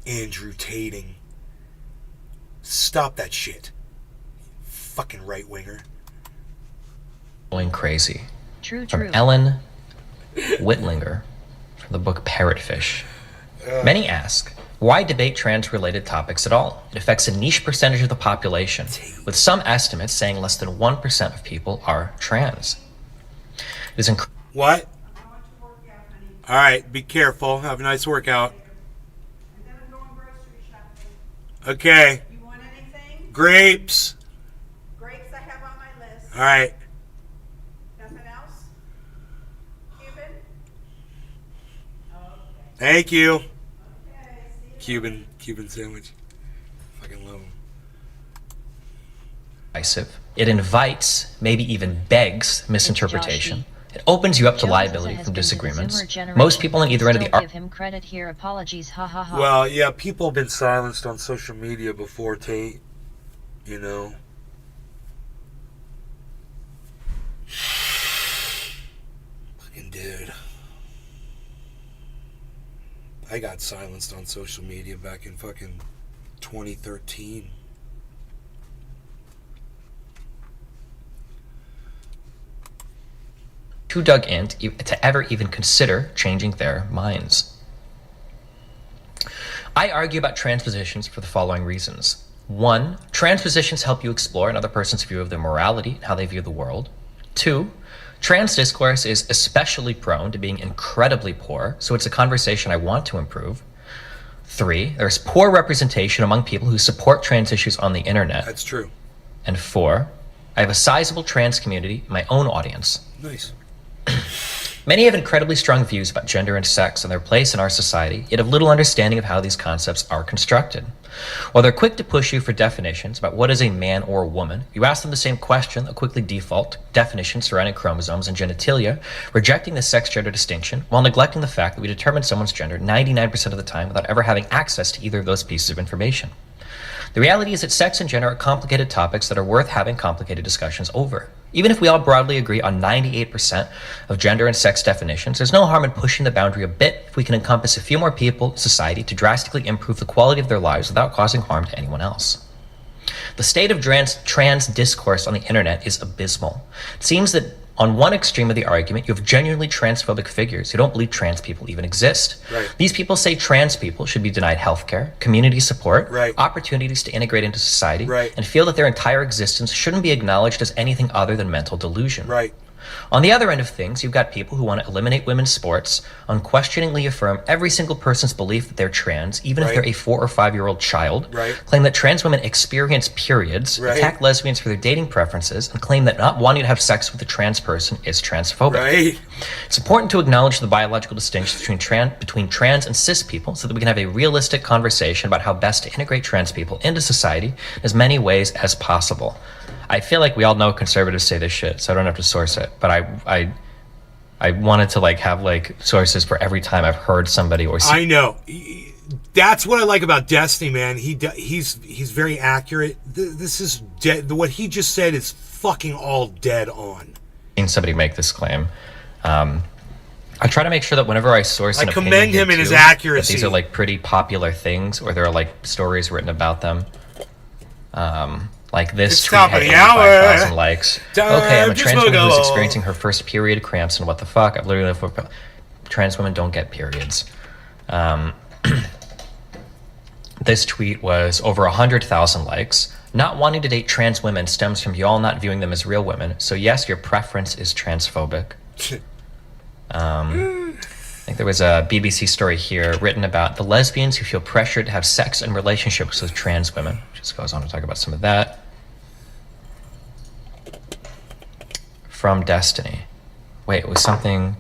Andrew Tating. Stop that shit. Fucking right-winger.
Going crazy.
True.
From Ellen Whitlinger from the book Parrotfish. Many ask, why debate trans-related topics at all? It affects a niche percentage of the population, with some estimates saying less than 1% of people are trans. It is
What? Alright, be careful. Have a nice workout.
And then I'm going grocery shopping.
Okay.
You want anything?
Grapes.
Grapes I have on my list.
Alright.
Nothing else? Cuban? Okay.
Thank you.
Okay, see you.
Cuban sandwich. Fucking love them.
divisive. It invites, maybe even begs, misinterpretation.
Josh
It opens you up to
Jones
liability
has
from
been to the
disagreements.
Zimmer generation.
Most people on either end of the
Still
argument.
give him credit here. Apologies. Ha ha ha.
Well, yeah, people have been silenced on social media before, Tate. You know. Fucking dude. I got silenced on social media back in fucking 2013.
Too dug in to ever even consider changing their minds. I argue about transpositions for the following reasons. 1, transpositions help you explore another person's view of their morality and how they view the world. 2, trans discourse is especially prone to being incredibly poor, so it's a conversation I want to improve. 3, there's poor representation among people who support trans issues on the internet.
That's true.
And 4, I have a sizable trans community in my own audience.
Nice.
Many have incredibly strong views about gender and sex and their place in our society, yet have little understanding of how these concepts are constructed. While they're quick to push you for definitions about what is a man or a woman, you ask them the same question, they'll quickly default definitions surrounding chromosomes and genitalia, rejecting the sex-gender distinction, while neglecting the fact that we determine someone's gender 99% of the time without ever having access to either of those pieces of information. The reality is that sex and gender are complicated topics that are worth having complicated discussions over. Even if we all broadly agree on 98% of gender and sex definitions, there's no harm in pushing the boundary a bit if we can encompass a few more people in society to drastically improve the quality of their lives without causing harm to anyone else. The state of trans discourse on the internet is abysmal. It seems that on one extreme of the argument, you have genuinely transphobic figures who don't believe trans people even exist.
Right.
These people say trans people should be denied healthcare, community support,
Right.
opportunities to integrate into society,
Right.
and feel that their entire existence shouldn't be acknowledged as anything other than mental delusion.
Right.
On the other end of things, you've got people who want to eliminate women's sports, unquestioningly affirm every single person's belief that they're trans, even if
Right.
they're a 4 or 5-year-old child,
Right.
claim that trans women experience periods,
Right.
attack lesbians for their dating preferences, and claim that not wanting to have sex with a trans person is transphobic.
Right.
It's important to acknowledge the biological distinction between trans and cis people so that we can have a realistic conversation about how best to integrate trans people into society in as many ways as possible. I feel like we all know conservatives say this shit, so I don't have to source it. But I wanted to have sources for every time I've heard somebody or seen.
I know. That's what I like about Destiny, man. He's very accurate. This is dead. What he just said is fucking all dead on.
Seen somebody make this claim. I try to make sure that whenever I source an
I
opinion
commend
here
him in his
too,
accuracy.
that these are pretty popular things, or there are stories written about them. Like this
It's
tweet
top
had
of the hour.
85,000 likes.
Time
Okay, I'm a
to
trans woman who's
smoke.
experiencing her first period cramps, and what the fuck? I've literally lived for trans women don't get periods. This tweet was over 100,000 likes. Not wanting to date trans women stems from y'all not viewing them as real women. So yes, your preference is transphobic. I think there was a BBC story here written about the lesbians who feel pressured to have sex and relationships with trans women. Just goes on to talk about some of that. From Destiny. Wait, it was something...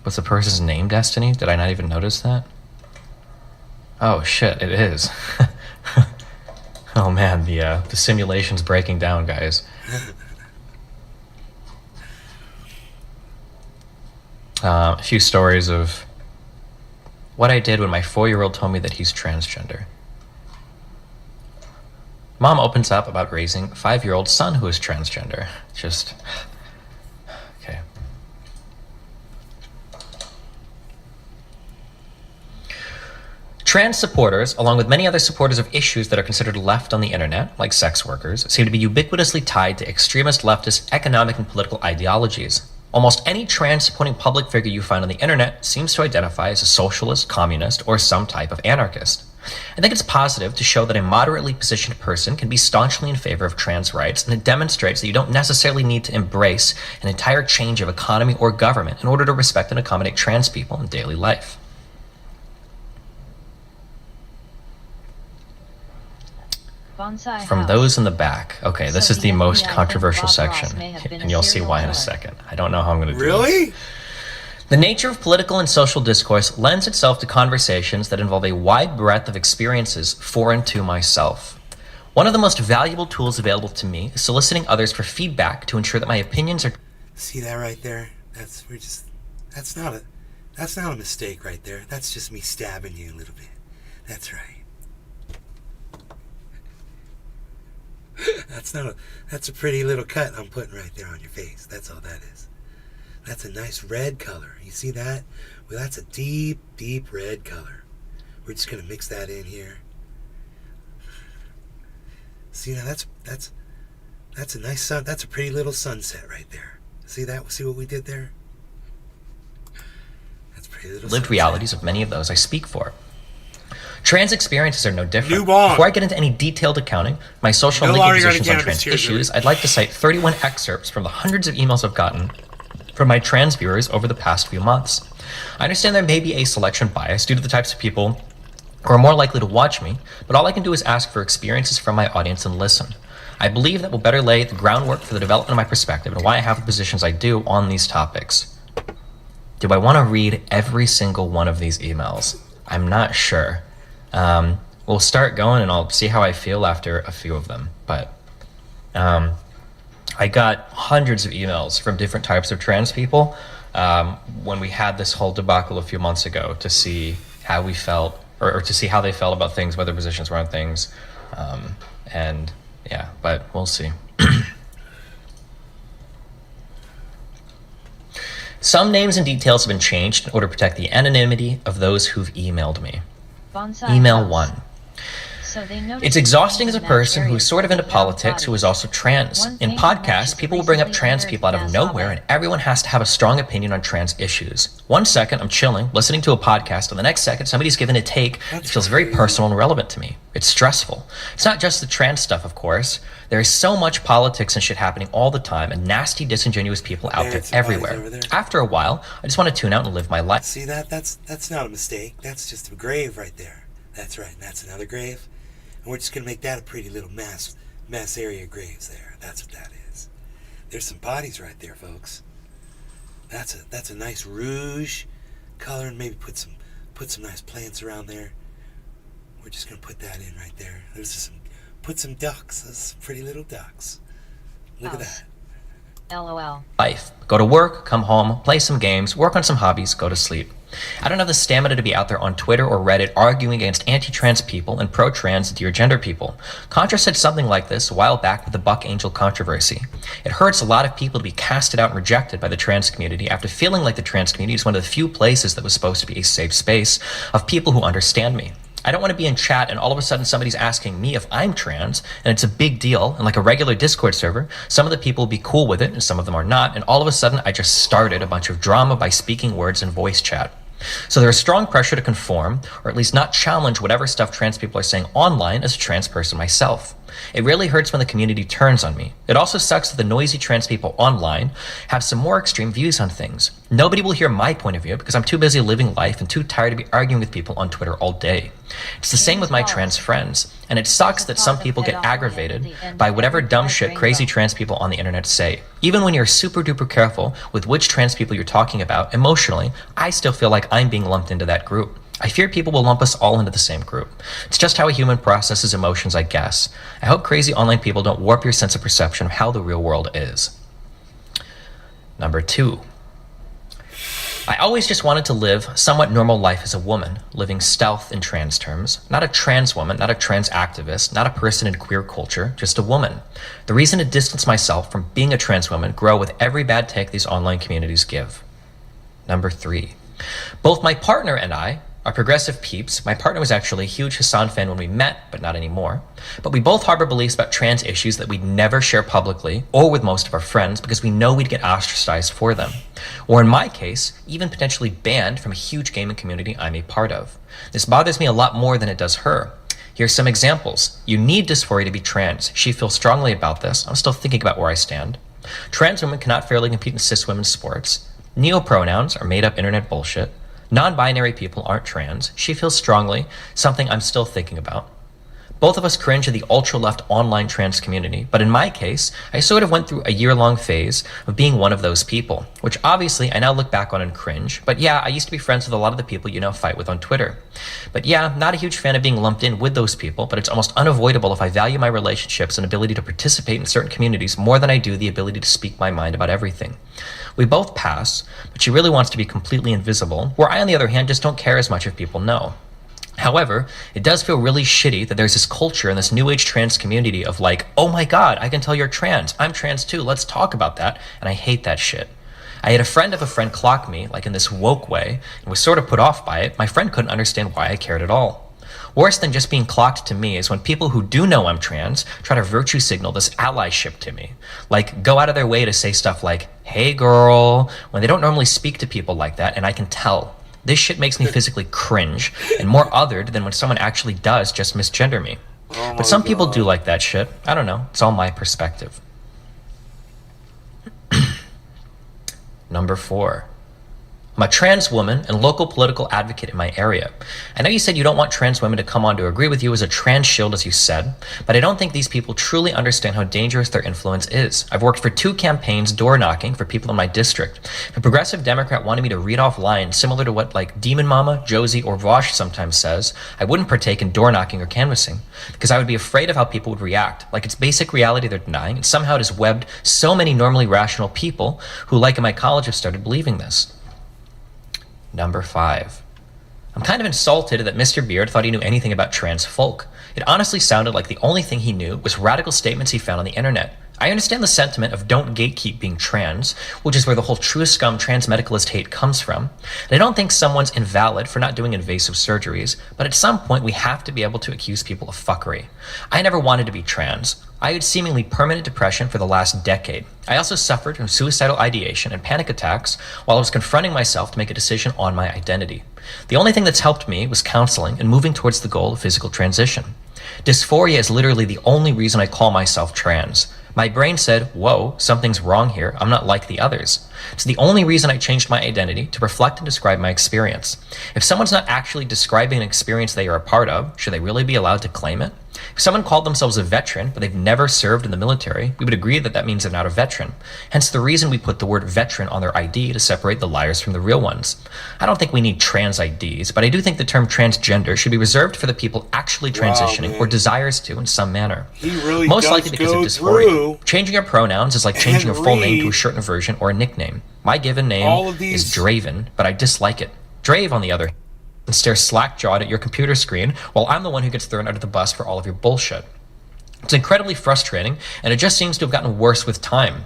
Was the person's name Destiny? Did I not even notice that? Oh shit, it is. Oh man, the simulation's breaking down, guys. A few stories of what I did when my 4-year-old told me that he's transgender. Mom opens up about raising a 5-year-old son who is transgender. Just... okay. Trans supporters, along with many other supporters of issues that are considered left on the internet, like sex workers, seem to be ubiquitously tied to extremist leftist economic and political ideologies. Almost any trans-supporting public figure you find on the internet seems to identify as a socialist, communist, or some type of anarchist. I think it's positive to show that a moderately positioned person can be staunchly in favor of trans rights, and it demonstrates that you don't necessarily need to embrace an entire change of economy or government in order to respect and accommodate trans people in daily life.
Bonsai
From
house.
those in the back. Okay, this
So
is the
the
most
FBI
controversial
think Bob Ross
section,
may have been
and
a
you'll see
serial
why in a
killer.
second. I don't know how I'm going to do this.
Really?
The nature of political and social discourse lends itself to conversations that involve a wide breadth of experiences foreign to myself. One of the most valuable tools available to me is soliciting others for feedback to ensure that my opinions are
See that right there? That's not a mistake right there. That's just me stabbing you a little bit. That's right. That's a pretty little cut I'm putting right there on your face. That's all that is. That's a nice red color. You see that? Well, that's a deep, deep red color. We're just gonna mix that in here. See now, that's a nice sun. That's a pretty little sunset right there. See that? See what we did there? That's a pretty little
lived
sunset.
realities of many of those I speak for. Trans experiences are no different.
New bong.
Before I get into any detailed accounting, my social and
No
legal
longer gonna
positions on
cannabis
trans
tears
issues,
over.
I'd like to cite 31 excerpts from the hundreds of emails I've gotten from my trans viewers over the past few months. I understand there may be a selection bias due to the types of people who are more likely to watch me, but all I can do is ask for experiences from my audience and listen. I believe that will better lay the groundwork for the development of my perspective and why I have the positions I do on these topics. Do I want to read every single one of these emails? I'm not sure. We'll start going and I'll see how I feel after a few of them. But I got hundreds of emails from different types of trans people when we had this whole debacle a few months ago to see how we felt, or to see how they felt about things, what their positions were on things. And yeah, but we'll see. Some names and details have been changed in order to protect the anonymity of those who've emailed me.
Bonsai
Email
house.
1.
So they noticed
It's exhausting as a
in that
person
area
who's sort of into
found
politics who is
bodies.
also trans.
One
In
thing that
podcasts,
matches
people will bring up
recently
trans
under
people out of
Masabe.
nowhere, and everyone has to have a strong opinion on trans issues. One second, I'm chilling, listening to a podcast, and the next second, somebody's given a take that feels very personal and relevant to me. It's stressful. It's not just the trans stuff, of course. There is so much politics and shit happening all the time, and nasty, disingenuous people out there
There's some bodies over
everywhere.
there.
After a while, I just want to tune out and live my life.
See that? That's not a mistake. That's just a grave right there. That's right. And that's another grave. And we're just gonna make that a pretty little mass area of graves there. That's what that is. There's some bodies right there, folks. That's a nice rouge color, and maybe put some nice plants around there. We're just gonna put that in right there. Put some ducks. Those some pretty little ducks. Look at
House.
that.
LOL.
Life. Go to work, come home, play some games, work on some hobbies, go to sleep. I don't have the stamina to be out there on Twitter or Reddit arguing against anti-trans people and pro-trans dear gender people. Contra said something like this a while back with the Buck Angel controversy. It hurts a lot of people to be casted out and rejected by the trans community after feeling like the trans community is one of the few places that was supposed to be a safe space of people who understand me. I don't want to be in chat and all of a sudden somebody's asking me if I'm trans and it's a big deal, and like a regular Discord server, some of the people will be cool with it and some of them are not, and all of a sudden I just started a bunch of drama by speaking words in voice chat. So there is strong pressure to conform, or at least not challenge whatever stuff trans people are saying online as a trans person myself. It really hurts when the community turns on me. It also sucks that the noisy trans people online have some more extreme views on things. Nobody will hear my point of view because I'm too busy living life and too tired to be arguing with people on Twitter all day. It's the same with my trans friends, and it sucks that some people get aggravated by whatever dumb shit crazy trans people on the internet say. Even when you're super duper careful with which trans people you're talking about, emotionally, I still feel like I'm being lumped into that group. I fear people will lump us all into the same group. It's just how a human processes emotions, I guess. I hope crazy online people don't warp your sense of perception of how the real world is. Number 2. I always just wanted to live somewhat normal life as a woman, living stealth in trans terms. Not a trans woman, not a trans activist, not a person in queer culture, just a woman. The reason to distance myself from being a trans woman grow with every bad take these online communities give. Number 3. Both my partner and I are progressive peeps. My partner was actually a huge Hassan fan when we met, but not anymore. But we both harbor beliefs about trans issues that we'd never share publicly or with most of our friends because we know we'd get ostracized for them. Or in my case, even potentially banned from a huge gaming community I'm a part of. This bothers me a lot more than it does her. Here's some examples. You need dysphoria to be trans. She feels strongly about this. I'm still thinking about where I stand. Trans women cannot fairly compete in cis women's sports. Neo-pronouns are made up internet bullshit. Non-binary people aren't trans. She feels strongly, something I'm still thinking about. Both of us cringe at the ultra-left online trans community, but in my case, I sort of went through a year-long phase of being one of those people, which obviously I now look back on and cringe, but yeah, I used to be friends with a lot of the people you now fight with on Twitter. But yeah, not a huge fan of being lumped in with those people, but it's almost unavoidable if I value my relationships and ability to participate in certain communities more than I do the ability to speak my mind about everything. We both pass, but she really wants to be completely invisible, where I, on the other hand, just don't care as much if people know. However, it does feel really shitty that there's this culture in this new age trans community of like, oh my god, I can tell you're trans. I'm trans too. Let's talk about that. And I hate that shit. I had a friend of a friend clock me, like in this woke way, and was sort of put off by it. My friend couldn't understand why I cared at all. Worse than just being clocked to me is when people who do know I'm trans try to virtue signal this allyship to me. Like, go out of their way to say stuff like, hey girl, when they don't normally speak to people like that, and I can tell. This shit makes me physically cringe, and more othered than when someone actually does just misgender me. But some people do like that shit. I don't know. It's all my perspective. Number 4. I'm a trans woman and local political advocate in my area. I know you said you don't want trans women to come on to agree with you as a trans shield, as you said, but I don't think these people truly understand how dangerous their influence is. I've worked for 2 campaigns door knocking for people in my district. If a progressive Democrat wanted me to read off lines similar to what like Demon Mama, Josie, or Vosh sometimes says, I wouldn't partake in door knocking or canvassing because I would be afraid of how people would react. Like it's basic reality they're denying, and somehow it has webbed so many normally rational people who, like in my college, have started believing this. Number 5. I'm kind of insulted that Mr. Beard thought he knew anything about trans folk. It honestly sounded like the only thing he knew was radical statements he found on the internet. I understand the sentiment of don't gatekeep being trans, which is where the whole true scum trans medicalist hate comes from. And I don't think someone's invalid for not doing invasive surgeries, but at some point we have to be able to accuse people of fuckery. I never wanted to be trans. I had seemingly permanent depression for the last decade. I also suffered from suicidal ideation and panic attacks while I was confronting myself to make a decision on my identity. The only thing that's helped me was counseling and moving towards the goal of physical transition. Dysphoria is literally the only reason I call myself trans. My brain said, whoa, something's wrong here. I'm not like the others. It's the only reason I changed my identity to reflect and describe my experience. If someone's not actually describing an experience they are a part of, should they really be allowed to claim it? If someone called themselves a veteran, but they've never served in the military, we would agree that that means they're not a veteran. Hence the reason we put the word veteran on their ID to separate the liars from the real ones. I don't think we need trans IDs, but I do think the term transgender should be reserved for the people actually transitioning or desires to in some manner.
He really
Most
does
likely because
go
of dysphoria.
through
Changing your pronouns is like changing a full name to a
read
shortened version or a nickname. My given
all
name
of these-
is Draven, but I dislike it. Drave, on the other hand, and stare slack-jawed at your computer screen while I'm the one who gets thrown under the bus for all of your bullshit. It's incredibly frustrating, and it just seems to have gotten worse with time.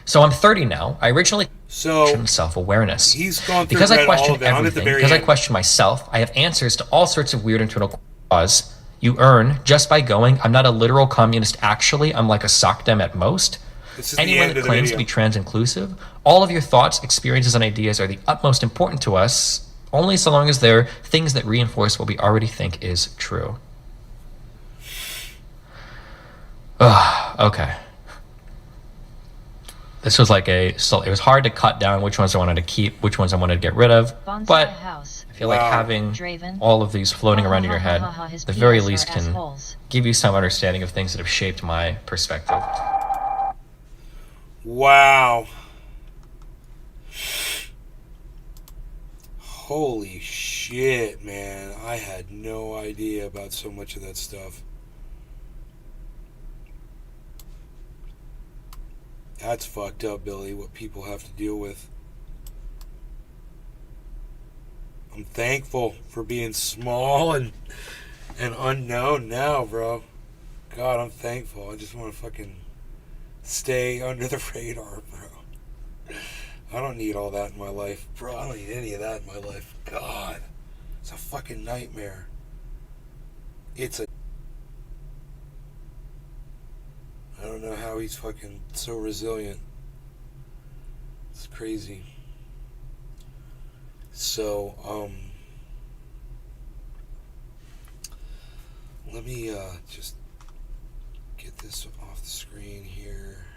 So I'm 30 now. I originally questioned self-awareness.
He's gone through
because I
all
question
of it. On at the
everything,
very
because I
end.
question myself, I have answers to all sorts of weird internal cause you earn just by going, I'm not a literal communist actually, I'm like a sockdem at most.
This is the
Anyone
end
that
of the
claims to
video.
be trans inclusive, all of your thoughts, experiences, and ideas are the utmost important to us, only so long as they're things that reinforce what we already think is true. Ugh, okay. This was like it was hard to cut down which ones I wanted to keep, which ones I wanted to get rid of,
Bonsai
but
house.
I feel like having
Draven.
all of these floating around in your head,
His
at the very
PS are
least can
assholes.
give you some understanding of things that have shaped my perspective.
Wow. Holy shit. shit, man. I had no idea about so much of that stuff. That's fucked up, Billy, what people have to deal with. I'm thankful for being small and unknown now, bro. God, I'm thankful. I just want to fucking stay under the radar, bro. I don't need all that in my life. Bro, I don't need any of that in my life. God. It's a fucking nightmare. It's a... I don't know how he's fucking so resilient. It's crazy. So, let me just get this off the screen here.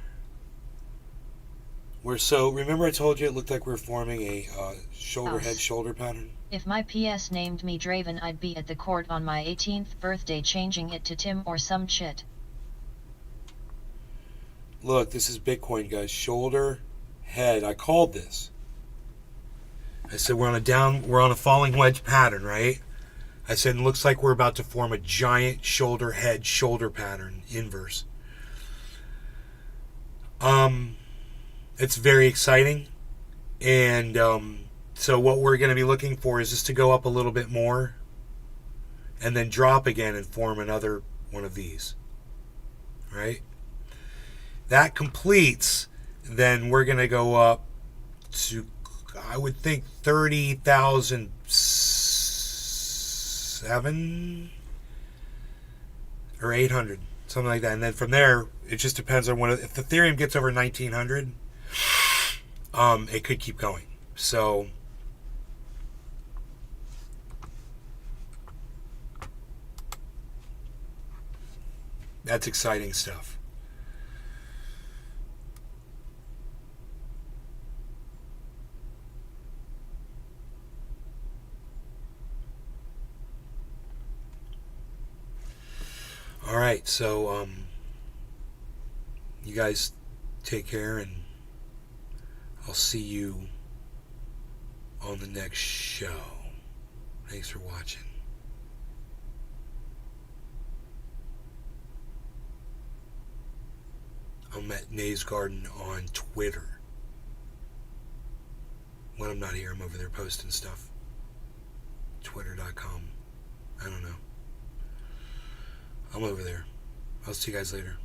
Remember I told you it looked like we were forming a shoulder head shoulder pattern?
If my PS named me Draven, I'd be at the court on my 18th birthday changing it to Tim or some shit.
Look, this is Bitcoin, guys. Shoulder, head. I called this. I said we're on a falling wedge pattern, right? I said it looks like we're about to form a giant shoulder head shoulder pattern inverse. It's very exciting, and so what we're going to be looking for is just to go up a little bit more and then drop again and form another one of these, right? That completes, then we're going to go up to, I would think, 30,007 or 800, something like that. And then from there, it just depends on if the Ethereum gets over 1900, it could keep going. So that's exciting stuff. All right, so you guys take care, and I'll see you on the next show. Thanks for watching. I'm at Nays Garden on Twitter. When I'm not here, I'm over there posting stuff. Twitter.com. I don't know. I'm over there. I'll see you guys later.